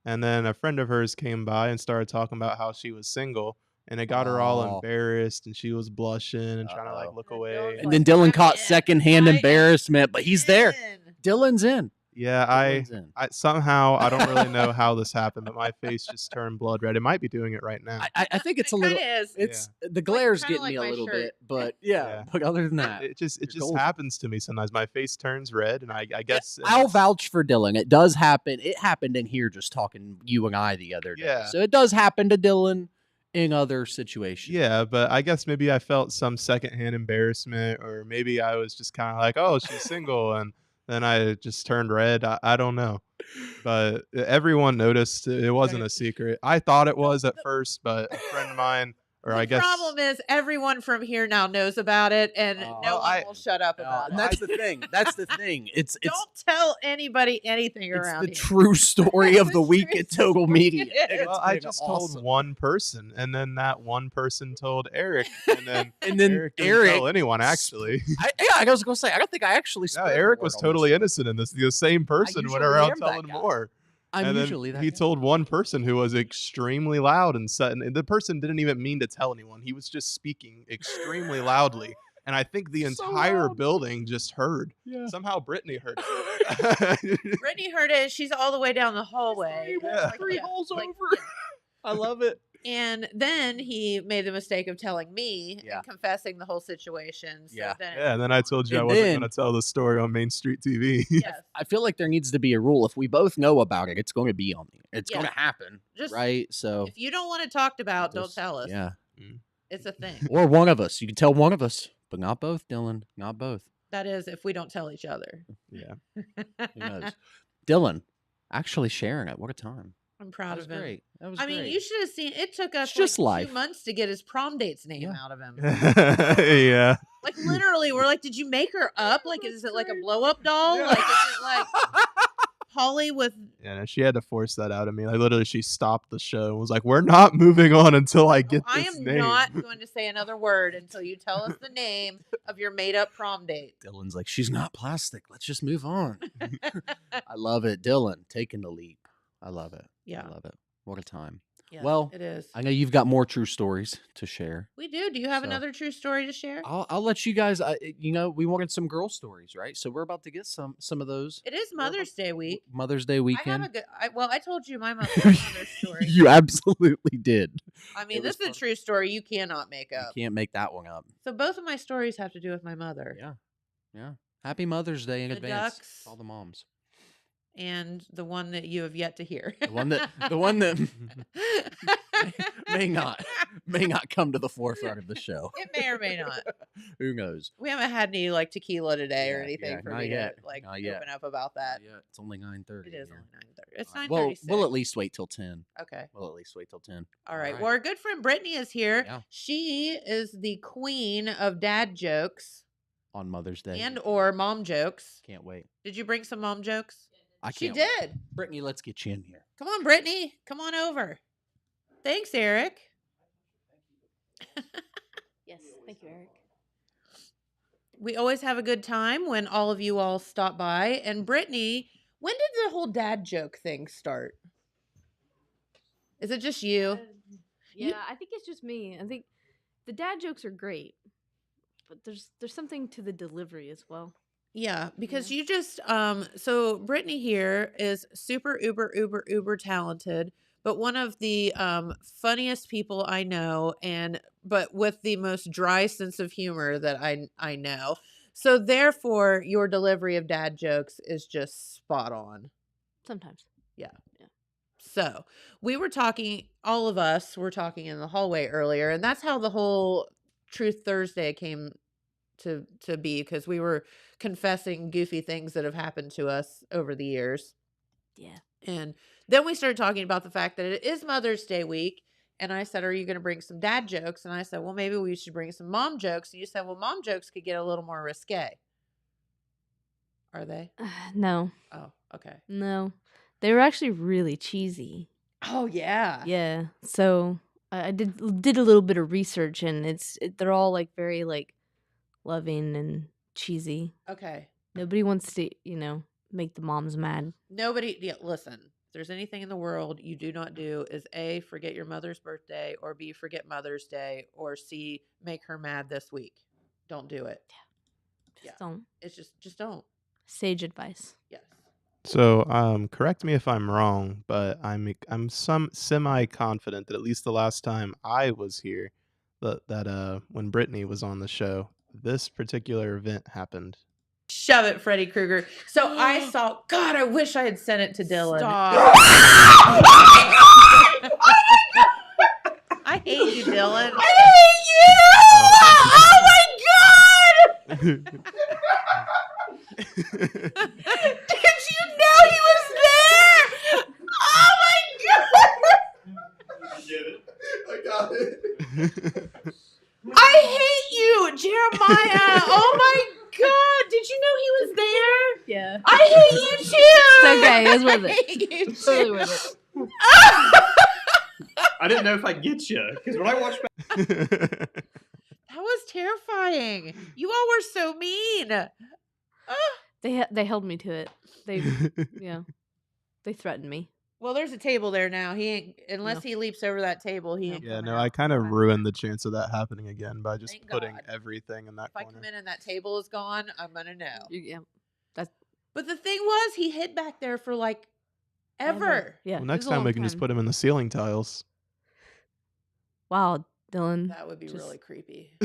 And then a friend of hers came by and started talking about how she was single, and it got her all Oh. embarrassed, and she was blushing and trying to like Uh-oh. look And away. Dylan's And like, then Dylan I'm caught in. secondhand I am embarrassment, but he's there. in. Dylan's in. Yeah, Dylan's in. I somehow I don't really know how this happened, but my face just turned blood red. It might be doing it right now. I think it's a It little. kinda is. It's the glare's kinda getting like me a my little shirt. bit, but yeah. Yeah. But other than that, It just you're golden. happens to me sometimes. My face turns red, and I guess I'll vouch for Dylan. It does happen. It happened in here just talking you and I the other day. Yeah. So it does happen to Dylan in other situations. Yeah, but I guess maybe I felt some secondhand embarrassment, or maybe I was just kind of like, "Oh, she's single," and then I just turned red. I don't know, but everyone noticed. It wasn't a secret. I thought it was at first, but a friend of mine, or The I guess problem is everyone from here now knows about it, and Oh. no Well, one will shut up about and it. that's the thing. That's the thing. It's Don't tell anybody anything it's around the here. true story of The the week true at Total story Media. it is. It's well, I been just awesome. told one person, and then that one person told Eric, and then And then Eric didn't Eric tell anyone actually. I was gonna say I don't think I actually. No, spread the Eric word was on this. totally innocent in this. The same person went usually around am that telling guy. more. I'm and then usually that he guy. told one person who was extremely loud and said, and the person didn't even mean to tell anyone. He was just speaking extremely loudly, and I think the So entire loud. building just heard. Yeah. Somehow Brittany heard it. Brittany heard it. She's all the way down the hallway. Three yeah, holes like, over. I love it. And then he made the mistake of telling me Yeah. and confessing the whole situation. So Yeah. then, Yeah, and then I told you I And wasn't then- going to tell the story on Main Street TV. yes, I feel like there needs to be a rule. If we both know about it, it's going to be on the. It's Yeah. going to happen, Just- right? So if you don't want it talked about, don't just- tell us. Yeah, It's a thing. or one of us. You can tell one of us, but not both, Dylan. Not both. That is, if we don't tell each other. Yeah. Who knows? Dylan, actually sharing it. What a time. I'm That proud was of him. great. That was I mean, great. you should have seen. It took us It's just like life. 2 months to get his prom date's name Yeah. out of him. Yeah. Like literally, we're like, did you make her up? Like, is it like a blow up doll? Yeah. Like, is it like Holly with? Yeah, no, she had to force that out of me. Like literally, she stopped the show and was like, "We're not moving on until I get I this am name." not going to say another word until you tell us the name of your made up prom date. Dylan's like, she's not plastic. Let's just move on. I love it. Dylan taking the leap. I love it. Yeah. I love it. What a time. Yes, Well, it is. I know you've got more true stories to share. We do. Do you have So- another true story to share? I'll let you guys. We wanted some girl stories, right? So we're about to get some of those. It is Mother's Day week. Mother's Day I have weekend. a good. I told you my mother's story. You absolutely did. I mean, it this was is a true story you cannot make You up. can't make that one up. So both of my stories have to do with my mother. Yeah. Happy Mother's Day in The advance, ducks. to all the moms. And the one that you have yet to hear. The one that may not come to the forefront of the show. It may or may not. Who knows? We haven't had any like tequila today or Yeah, anything yeah, for not me yet, to like not yet. open up about that. Yeah, it's only 9:30. It is here. only 9:30. It's All right. 9:36. We'll at least wait till 10. Okay. We'll at least wait till 10. All right. Well, our good friend Brittany is here. Yeah. She is the queen of dad jokes On Mother's Day. and or mom jokes. Can't wait. Did you bring some mom jokes? I She can't wait. did. Brittany, let's get you in here. Come on, Brittany. Come on over. Thanks, Eric. Yes, thank you, Eric. We always have a good time when all of you all stop by. And Brittany, when did the whole dad joke thing start? Is it just you? Yeah, I think it's just me. I think the dad jokes are great, but there's something to the delivery as well. Yeah, because you just so Brittany here is super uber talented, but one of the funniest people I know, but with the most dry sense of humor that I know. So therefore your delivery of dad jokes is just spot on. Sometimes. So we were talking, all of us were talking in the hallway earlier, and that's how the whole Truth Thursday came to be, because we were confessing goofy things that have happened to us over the years. Yeah. And then we started talking about the fact that it is Mother's Day week. And I said, are you going to bring some dad jokes? And I said, well, maybe we should bring some mom jokes. And you said, well, mom jokes could get a little more risque. Are they? No. Oh, okay. No. They were actually really cheesy. Oh, yeah. Yeah. So I did a little bit of research, and they're all like very like loving and cheesy. Okay. Nobody wants to, make the moms mad. Nobody, listen, if there's anything in the world you do not do is A, forget your mother's birthday, or B, forget Mother's Day, or C, make her mad this week. Don't do it. Just don't. It's just don't. Sage advice. Yes. So, correct me if I'm wrong, but I'm semi confident that at least the last time I was here, that when Brittany was on the show, this particular event happened. Shove it, Freddy Krueger. So I saw, God, I wish I had sent it to Dylan. Stop. I hate you, Dylan. I hate you! Oh my God! Did you know he was there? Oh my God! I got it. I hate you, Jeremiah. Oh my God! Did you know he was there? Yeah. I hate you too. It's okay. It was worth it. I hate you It's totally too. worth it. I didn't know if I'd get you because when I watched back, That was terrifying. You all were so mean. They held me to it. They they threatened me. Well, there's a table there now. He ain't, unless No. he leaps over that table, he No. ain't Yeah, coming no, out. I kind of ruined the chance of that happening again by just Thank putting God. everything in that If I corner. come in and that table is gone, I'm gonna know. Yeah. But the thing was, he hid back there for like ever. Yeah. Well, it next was a time long we can just time. put him in the ceiling tiles. Wow, Dylan. That would be Just- really creepy.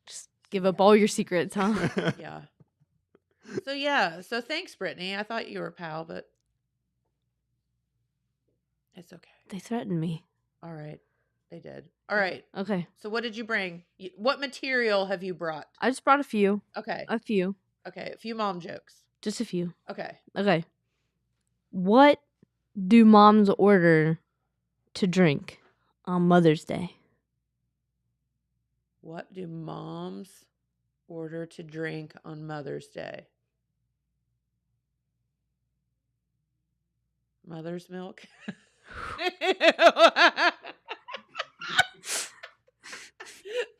Just give up all your secrets, huh? Yeah. So thanks, Brittany. I thought you were a pal, but it's okay. They threatened me. All right. They did. All right. Okay. So what did you bring? What material have you brought? I just brought a few. Okay. A few. Okay. A few mom jokes. Just a few. Okay. Okay. What do moms order to drink on Mother's Day? What do moms order to drink on Mother's Day? Mother's milk.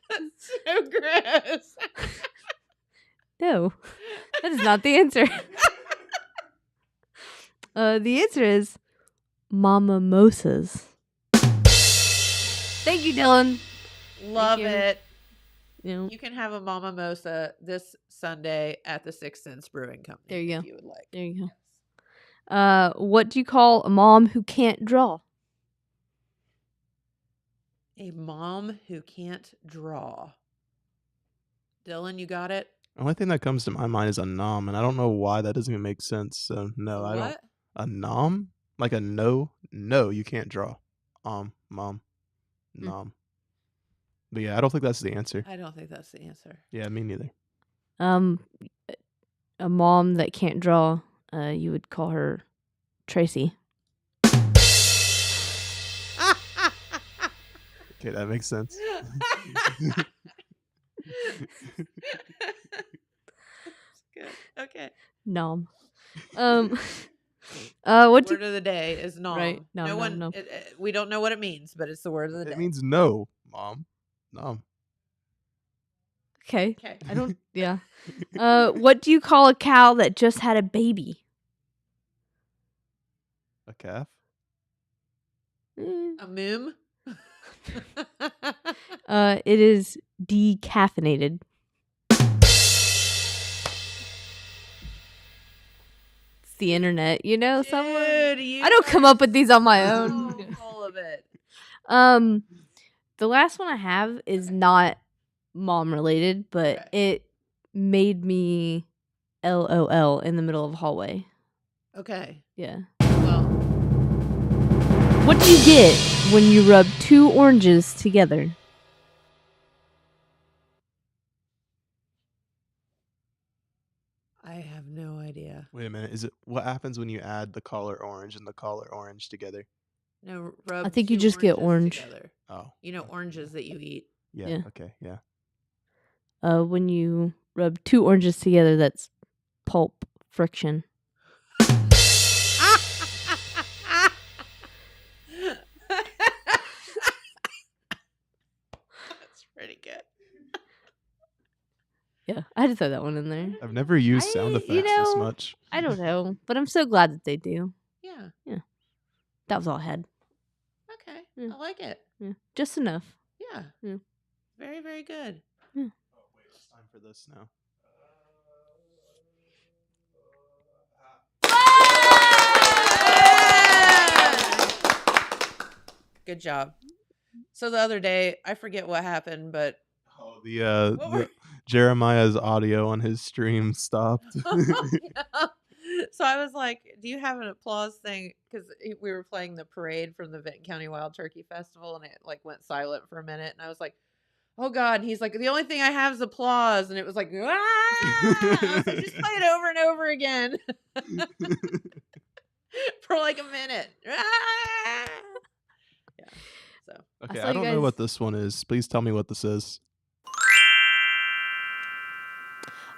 That's so gross. No. That is not the answer. The answer is Mimosas. Thank you, Dylan. Love you. it. You know, You can have a mimosa this Sunday at the Sixth Sense Brewing Company. There you if go. you would like. there you go. What do you call a mom who can't draw? A mom who can't draw. Dylan, you got it? The only thing that comes to my mind is a nom, and I don't know why that doesn't even make sense. So no, A I don't. what? A nom? Like a no? No, you can't draw. Mom, nom. But yeah, I don't think that's the answer. I don't think that's the answer. Yeah, me neither. A mom that can't draw. You would call her Tracy. Okay, that makes sense. Good. Okay. Nom. What do Word of the day is nom. Right. Nom, No nom, one. nom. We don't know what it means, but it's the word of the day. It means no, Mom. Nom. Okay. Okay. I don't. Yeah. What do you call a cow that just had a baby? A calf? Eh. A moom. It is decaffeinated. It's the internet, you know. Someone. Dude, you I don't come are up with these on my so own. full of it. The last one I have is not mom related, but Okay. it made me LOL in the middle of a hallway. Okay. Yeah. Well, What do you get when you rub two oranges together? I have no idea. Wait a minute. Is it what happens when you add the color orange and the color orange together? No, rub. I think you two just get oranges orange. together. Oh. You know, oranges that you eat. Yeah. Yeah. Okay. Yeah. When you rub two oranges together, that's pulp friction. That's pretty good. Yeah, I had to throw that one in there. I've never used sound you effects this know, much. I don't know, but I'm so glad that they do. Yeah. That was all I had. Okay. Yeah. I like it. Yeah. Just enough. Yeah. Yeah. Very, very good. Oh wait, it's time for this now. Good job. So the other day, I forget what happened, but Oh, What were- Jeremiah's audio on his stream stopped. Yeah. So I was like, "Do you have an applause thing?" Because we were playing the parade from the Vinton County Wild Turkey Festival, and it like went silent for a minute. And I was like, "Oh God!" And he's like, "The only thing I have is applause," and it was like, "Ah!" I was like, "Just play it over and over again for like a minute." Ah! Yeah. So Okay, saw I you don't know guys- what this one is. Please tell me what this is.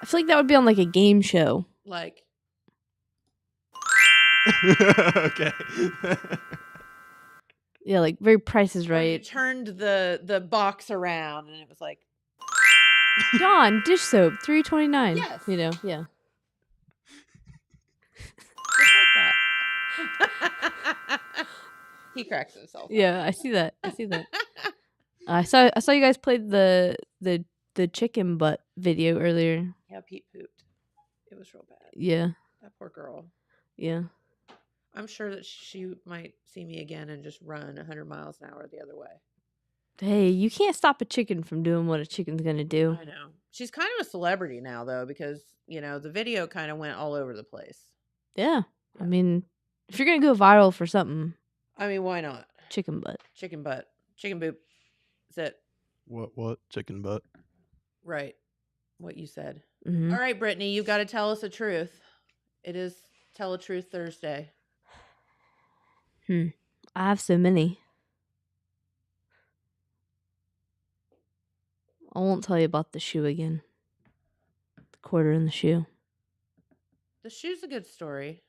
I feel like that would be on like a game show. like, Okay. Yeah, like very Price is or you Right. turned the box around, and it was like, Dawn dish soap $3.29. Yes. You know, yeah. just like that. He cracks himself up. Yeah, I see that. I see that. I saw you guys played the chicken butt video earlier. Yeah, Pete pooped. It was real bad. Yeah. That poor girl. Yeah. I'm sure that she might see me again and just run 100 miles an hour the other way. Hey, you can't stop a chicken from doing what a chicken's gonna do. I know. She's kind of a celebrity now, though, because, you know, the video kind of went all over the place. Yeah. I mean, if you're gonna go viral for something, I mean, why not? chicken butt. Chicken butt. Chicken boop. That's it. What? Chicken butt. Right. What you said. Mhm. All right, Brittany, you've got to tell us the truth. It is Tell a Truth Thursday. I have so many. I won't tell you about the shoe again. The quarter in the shoe. The shoe's a good story,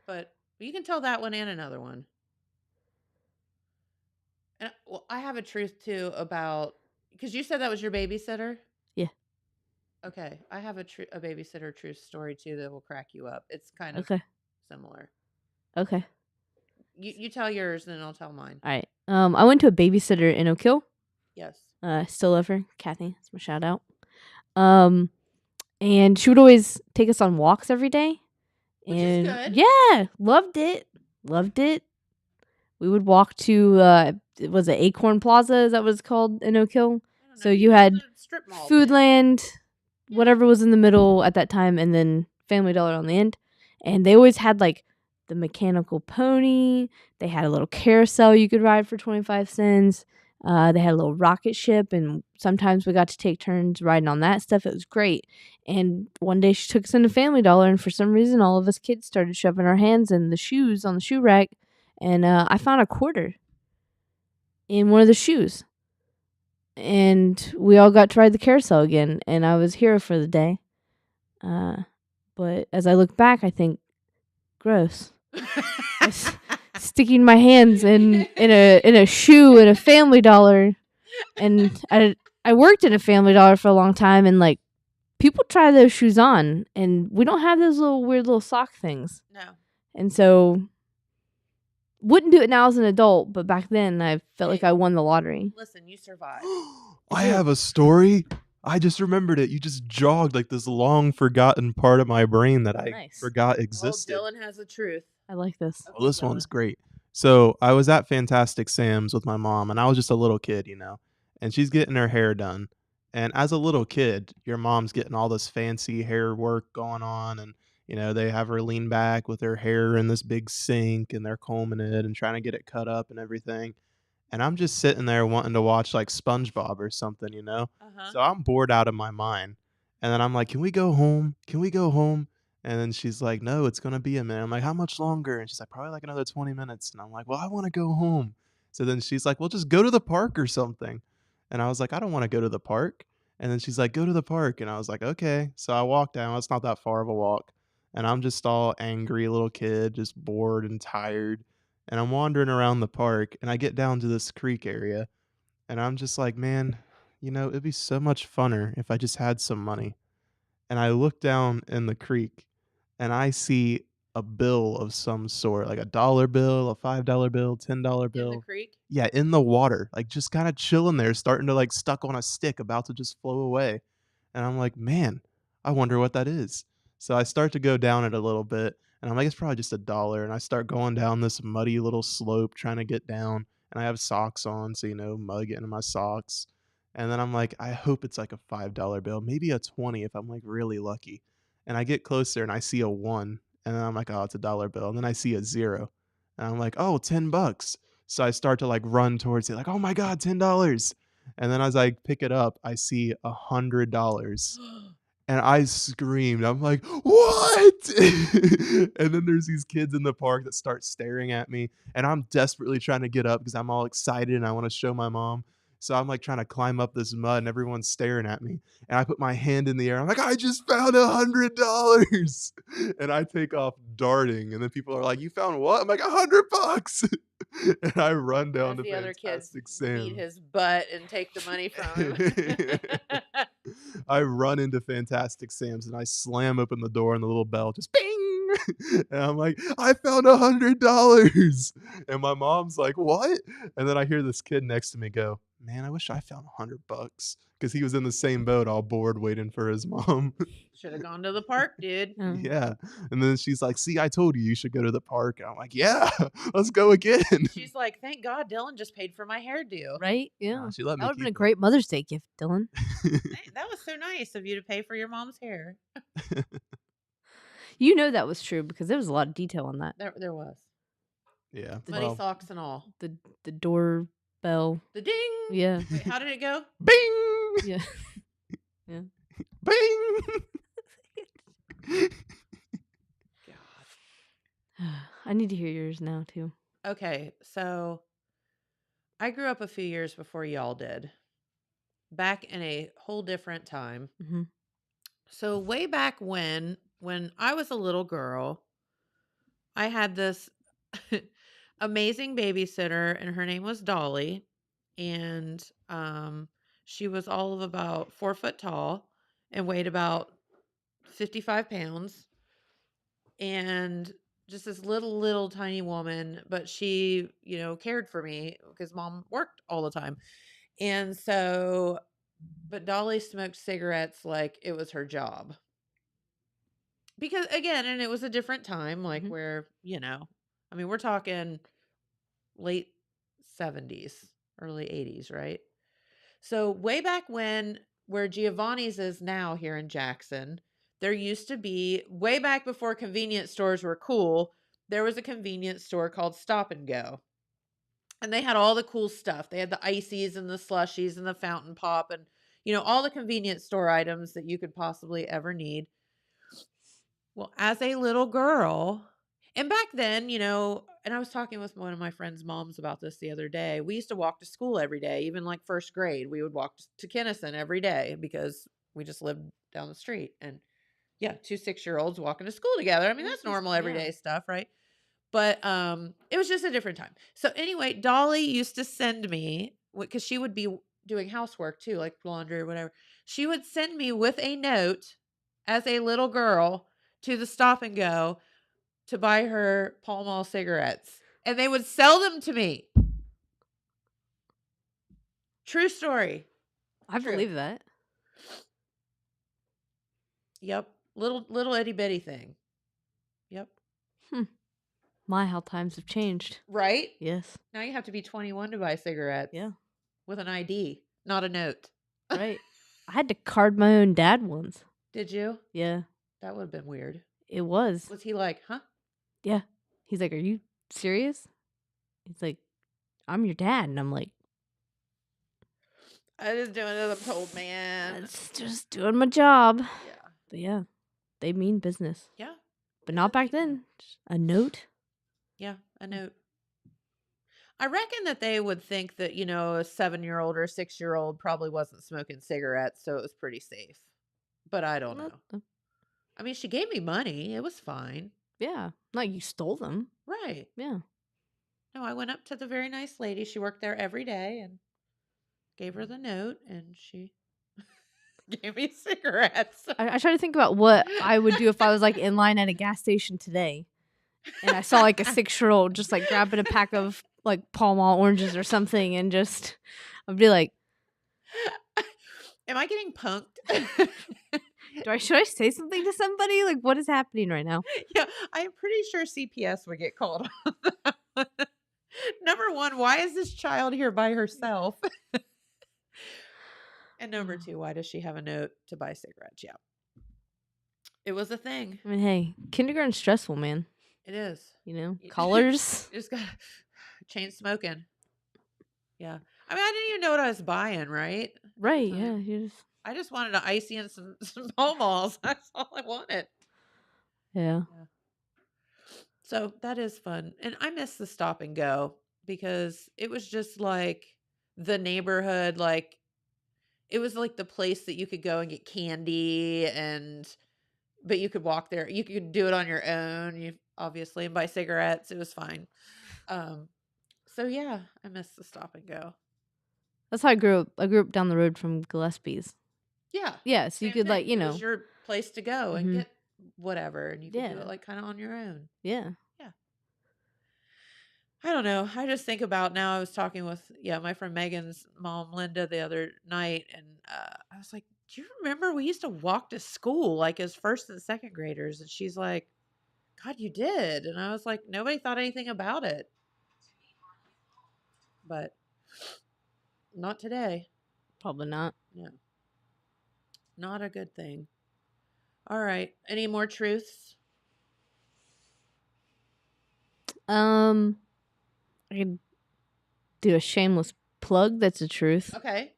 but you can tell that one and another one. And well, I have a truth too about, because you said that was your babysitter. Yeah. Okay, I have a babysitter truth story too that will crack you up. It's kind of Okay. similar. Okay. You tell yours, and then I'll tell mine. All right. I went to a babysitter in Oak Hill. Yes. Still love her, Kathy. That's my shout out. And she would always take us on walks every day. Which and is good. Yeah, loved it. Loved it. We would walk to was it Acorn Plaza? Is that what it's called in Oak Hill? So you had strip mall Foodland, whatever was in the middle at that time, and then Family Dollar on the end. And they always had like the mechanical pony. They had a little carousel you could ride for 25 cents. They had a little rocket ship, and sometimes we got to take turns riding on that stuff. It was great. And one day she took us into Family Dollar, and for some reason, all of us kids started shoving our hands in the shoes on the shoe rack. And I found a quarter in one of the shoes. And we all got to ride the carousel again, and I was here for the day. But as I look back, I think, gross. Sticking my hands in a shoe at a Family Dollar, and I worked in a Family Dollar for a long time, and like people try those shoes on, and we don't have those little weird little sock things. No. And so wouldn't do it now as an adult, but back then I felt like I won the lottery. Listen, you survived. I have a story. I just remembered it. You just jogged like this long forgotten part of my brain that I forgot existed. Dylan has the truth. I like this. Well, this one's great. So I was at Fantastic Sam's with my mom, and I was just a little kid, and she's getting her hair done. And as a little kid, your mom's getting all this fancy hair work going on, and they have her lean back with her hair in this big sink, and they're combing it and trying to get it cut up and everything. And I'm just sitting there wanting to watch like SpongeBob or something, So I'm bored out of my mind. And then I'm like, can we go home? Can we go home? And then she's like, no, it's going to be a minute. I'm like, how much longer? And she's like, probably like another 20 minutes. And I'm like, well, I want to go home. So then she's like, well, just go to the park or something. And I was like, I don't want to go to the park. And then she's like, go to the park. And I was like, okay. So I walked down. It's not that far of a walk. And I'm just all angry little kid, just bored and tired. And I'm wandering around the park. And I get down to this creek area. And I'm just like, man, it'd be so much funner if I just had some money. And I look down in the creek. And I see a bill of some sort, like a $1 bill, a $5 bill, $10 bill. In the creek? Yeah, in the water, like just kind of chilling there, starting to like stuck on a stick, about to just flow away. And I'm like, man, I wonder what that is. So I start to go down it a little bit, and I'm like, it's probably just $1. And I start going down this muddy little slope, trying to get down. And I have socks on, so mud getting in my socks. And then I'm like, I hope it's like a $5 bill, maybe a 20 if I'm like really lucky. And I get closer and I see a 1, and then I'm like, oh, it's a $1 bill. And then I see a 0, and I'm like, oh, $10. So I start to like run towards it, like, oh my God, $10. And then as I pick it up, I see $100. And I screamed. I'm like, what? And then there's these kids in the park that start staring at me. And I'm desperately trying to get up because I'm all excited and I want to show my mom. So I'm like trying to climb up this mud and everyone's staring at me. And I put my hand in the air. I'm like, I just found $100. And I take off darting. And then people are like, you found what? I'm like, $100. And I run down to the other kids Fantastic Sam. beat his butt and take the money from him. I run into Fantastic Sam's and I slam open the door and the little bell just bing. And I'm like, I found $100. And my mom's like, what? And then I hear this kid next to me go, man, I wish I found $100, because he was in the same boat, all bored, waiting for his mom. Should have gone to the park, dude. Yeah. And then she's like, see, I told you should go to the park. And I'm like, yeah, let's go again. She's like, thank God Dylan just paid for my hairdo. Right? Yeah. She let me That would have keep been a it. great Mother's Day gift, Dylan. Hey, that was so nice of you to pay for your mom's hair. You know that was true because there was a lot of detail on that. There was. Yeah. Muddy socks and all. The doorbell. The ding. Yeah. Wait, how did it go? Bing. Yeah. Yeah. Bing. I need to hear yours now too. Okay, so I grew up a few years before y'all did. Back in a whole different time. Mm-hmm. So way back when I was a little girl, I had this amazing babysitter, and her name was Dolly. And she was all of about 4 foot tall and weighed about 55 pounds. And just this little tiny woman, but she, cared for me because mom worked all the time. And so, but Dolly smoked cigarettes like it was her job. Because again, and it was a different time, like Mhm. where, I mean, we're talking late 70s, early 80s, right? So way back when, where Giovanni's is now here in Jackson, there used to be, way back before convenience stores were cool, there was a convenience store called Stop and Go. And they had all the cool stuff. They had the ices and the slushies and the fountain pop and, all the convenience store items that you could possibly ever need. Well, as a little girl, and back then, and I was talking with one of my friend's moms about this the other day. We used to walk to school every day, even like first grade. We would walk to Kinnison every day because we just lived down the street. And yeah, 2 6-year-olds walking to school together. I mean, that's normal everyday stuff, right? But it was just a different time. So anyway, Dolly used to send me, because she would be doing housework too, like laundry or whatever. She would send me with a note as a little girl to the Stop and Go to buy her Pall Mall cigarettes. And they would sell them to me. True story. I True. believe that. Yep. Little itty bitty thing. Yep. My, how times have changed. Right? Yes. Now you have to be 21 to buy cigarettes. Yeah. With an ID, not a note. Right. I had to card my own dad once. Did you? Yeah. That would have been weird. It was. Was he like, huh? Yeah. He's like, "Are you serious?" He's like, "I'm your dad." And I'm like, I just doing it as I'm told, man. "That's just doing my job." Yeah. But yeah, they mean business. Yeah. But not back then. Just a note. Yeah, a note. I reckon that they would think that, a 7-year-old or a 6-year-old probably wasn't smoking cigarettes, so it was pretty safe. But I don't know. I mean, she gave me money. It was fine. Yeah. Like you stole them. Right. Yeah. No, I went up to the very nice lady. She worked there every day and gave her the note, and she gave me cigarettes. I try to think about what I would do if I was like in line at a gas station today and I saw like a 6-year-old just like grabbing a pack of like Pall Mall oranges or something and just, I'd be like, am I getting punked? should I say something to somebody? Like, what is happening right now? Yeah, I'm pretty sure CPS would get called on that one. Number one, why is this child here by herself? And number two, why does she have a note to buy cigarettes? Yeah. It was a thing. I mean, hey, kindergarten's stressful, man. It is. Collars. You just got chain smoking. Yeah. I mean, I didn't even know what I was buying, right? Right, yeah. I just wanted an icy and some Pall Malls. That's all I wanted. Yeah. So that is fun. And I miss the Stop and Go because it was just like the neighborhood, like it was like the place that you could go and get candy but you could walk there. You could do it on your own, obviously, and buy cigarettes. It was fine. So yeah, I miss the Stop and Go. That's how I grew up. I grew up down the road from Gillespie's. Yeah. Yeah, so you could like, It was your place to go and get whatever, and you could do Yeah. it like kind of on your own. Yeah. Yeah. I don't know. I just think about now. I was talking with my friend Megan's mom, Linda, the other night, and I was like, "Do you remember we used to walk to school like as first and second graders?" And she's like, "God, you did." And I was like, "Nobody thought anything about it." But not today. Probably not. No. Not a good thing. All right. Any more truths? I could do a shameless plug. That's the truth. Okay.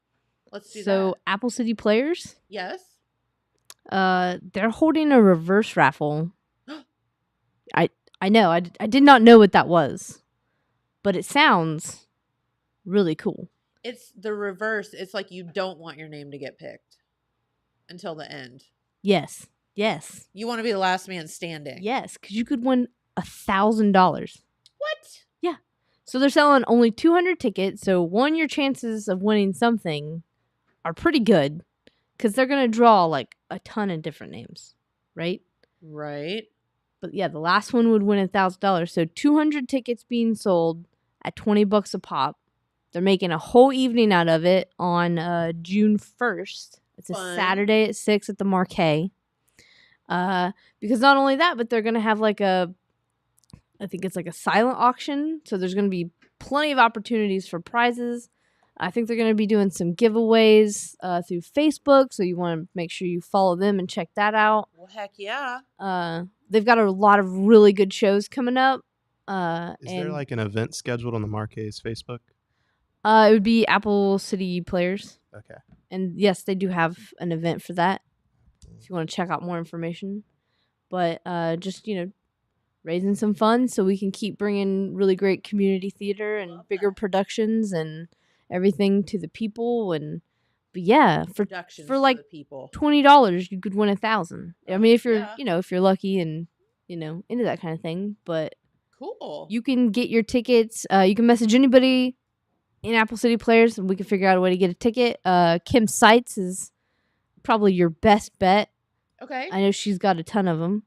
Let's do that. So Apple City Players, Yes. they're holding a reverse raffle. I know. I did not know what that was, but it sounds really cool. It's the reverse. It's like you don't want your name to get picked until the end. Yes. You want to be the last man standing. Yes, because you could win $1,000. What? Yeah. So they're selling only 200 tickets. So your chances of winning something are pretty good because they're going to draw like a ton of different names, right? Right. But yeah, the last one would win $1,000. So 200 tickets being sold at $20 a pop. They're making a whole evening out of it on June 1st. It's a Saturday at 6 at the Marquee. Because not only that, but they're going to have like I think it's like a silent auction. So there's going to be plenty of opportunities for prizes. I think they're going to be doing some giveaways through Facebook. So you want to make sure you follow them and check that out. Well, heck yeah. They've got a lot of really good shows coming up. Is there like an event scheduled on the Marque's Facebook? It would be Apple City Players. Okay. And yes, they do have an event for that if you want to check out more information. But just, raising some funds so we can keep bringing really great community theater and bigger productions and everything to the people. But yeah, for like the people. $20, you could win $1,000. I mean, if you're, if you're lucky and, into that kind of thing. But cool. You can get your tickets. You can message anybody in Apple City Players, and we can figure out a way to get a ticket. Kim Seitz is probably your best bet. Okay. I know she's got a ton of them.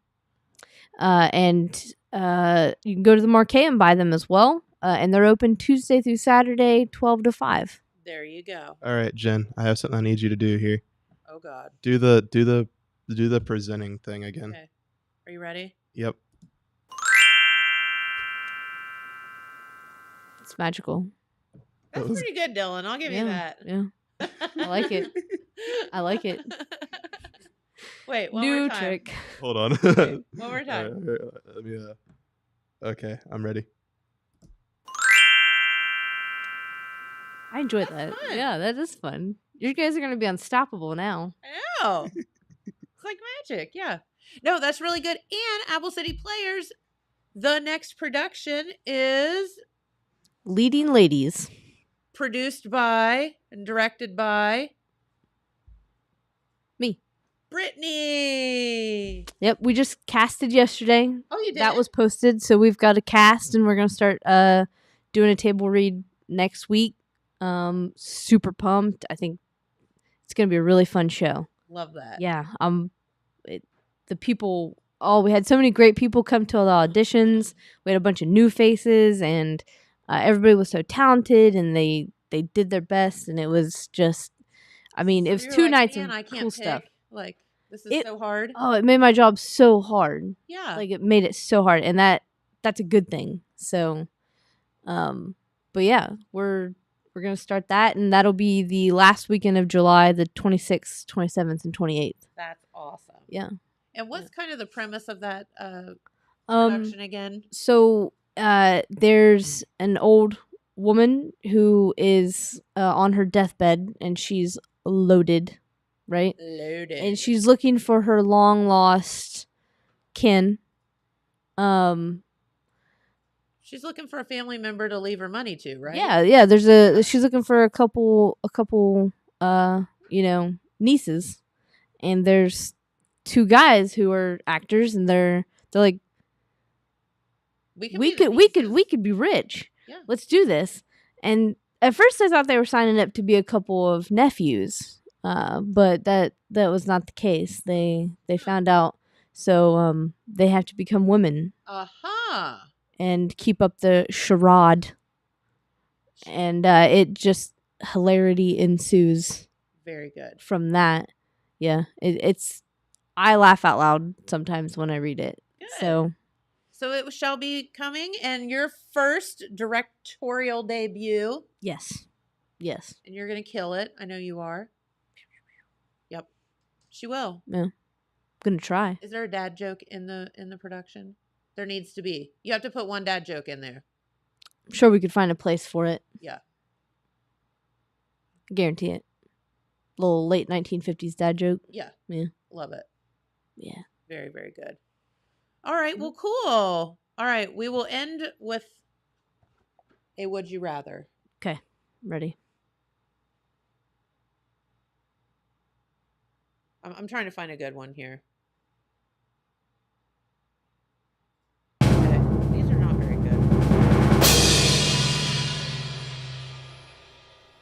And you can go to the Marquee and buy them as well. And they're open Tuesday through Saturday, 12 to 5. There you go. All right, Jen, I have something I need you to do here. Oh God. Do the presenting thing again. Okay. Are you ready? Yep. It's magical. That's pretty good, Dylan. I'll give you that. Yeah. I like it. I like it. Wait, one New more time. trick. Hold on. Wait, one more time. Let me, okay, I'm ready. I enjoyed that. fun. Yeah, that is fun. You guys are going to be unstoppable now. I know. It's like magic. Yeah. No, that's really good. And Apple City Players, the next production is Leading Ladies. produced by and directed by Me. Brittani. Yep, we just casted yesterday. Oh, you did? That was posted, so we've got a cast, and we're going to start doing a table read next week. Super pumped. I think it's going to be a really fun show. Love that. Yeah. The people, we had so many great people come to all the auditions. We had a bunch of new faces, and everybody was so talented, and they did their best, and it was just, it was You're 2 like, nights "Man, of I can't cool pick. stuff. Like, this is so hard. Oh, it made my job so hard. Yeah. Like, it made it so hard, and that's a good thing. So, but yeah, we're going to start that, and that'll be the last weekend of July, the 26th, 27th, and 28th. That's awesome. Yeah. And what's kind of the premise of that Um, production again? So there's an old woman who is on her deathbed, and she's loaded, right? Loaded. And she's looking for her long lost kin. She's looking for a family member to leave her money to, right? Yeah. She's looking for a couple, nieces, and there's 2 guys who are actors, and they're like, we could be rich. Yeah. Let's do this. And at first I thought they were signing up to be a couple of nephews, but that was not the case. They found out, so they have to become women. Aha. And keep up the charade, and it just hilarity ensues. Very good. From that. Yeah, it's I laugh out loud sometimes when I read it. Good. So it shall be coming, and your first directorial debut. Yes. And you're gonna kill it. I know you are. Yep, she will. Yeah, I'm gonna try. Is there a dad joke in the production? There needs to be. You have to put one dad joke in there. I'm sure we could find a place for it. Yeah. Guarantee it. Little late 1950s dad joke. Yeah. Love it. Yeah. Very, very good. All right. Well, cool. All right. We will end with a would you rather. Okay. Ready. I'm trying to find a good one here.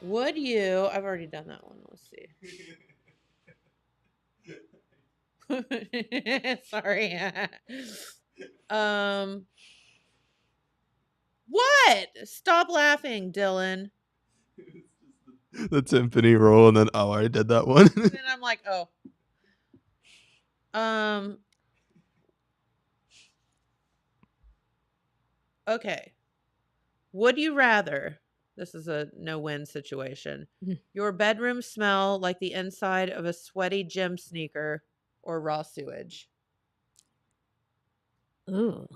Would you? I've already done that one. Let's see. Sorry. What? Stop laughing, Dylan. The timpani roll, and then I already did that one. And then I'm like, oh. Okay. Would you rather? This is a no-win situation. Your bedroom smell like the inside of a sweaty gym sneaker or raw sewage? Ooh.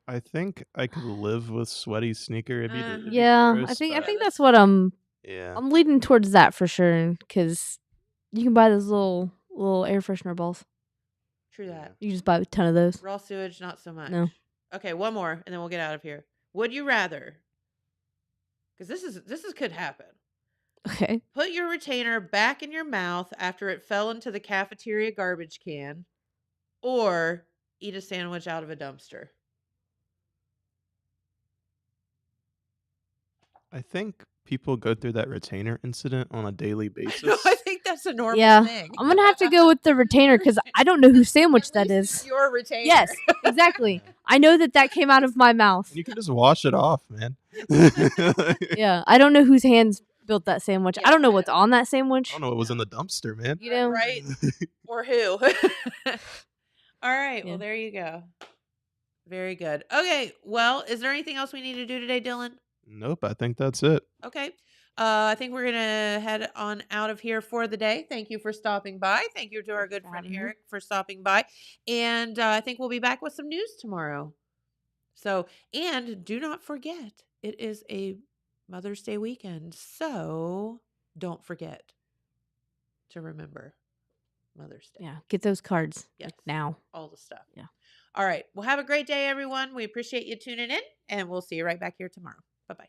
I think I could live with sweaty sneaker. It'd be Yeah, gross, I think but that's what I'm yeah. I'm leading towards that for sure because you can buy those little air freshener balls. True that. You just buy a ton of those. Raw sewage, not so much. No. Okay, one more, and then we'll get out of here. Would you rather? Because this is could happen. Okay. Put your retainer back in your mouth after it fell into the cafeteria garbage can, or eat a sandwich out of a dumpster. I think people go through that retainer incident on a daily basis. No, I think that's a normal Yeah, thing. I'm gonna have to go with the retainer because I don't know whose sandwich At that least is. it's your retainer. Yes, exactly. I know that came out of my mouth. And you can just wash it off, man. Yeah, I don't know whose hands built that sandwich. I don't know what's on that I sandwich. don't know what was in the dumpster, man. You know, Right? Or who? All right. Yeah. Well, there you go. Very good. Okay. Well, is there anything else we need to do today, Dylan? Nope, I think that's it. Okay. I think we're going to head on out of here for the day. Thank you for stopping by. Thank you to our good friend having me. Eric for stopping by. And I think we'll be back with some news tomorrow. So, and do not forget, it is a Mother's Day weekend. So don't forget to remember Mother's Day. yeah, get those cards Yes. now. All the stuff. Yeah. All right. Well, have a great day, everyone. We appreciate you tuning in, and we'll see you right back here tomorrow. Bye-bye.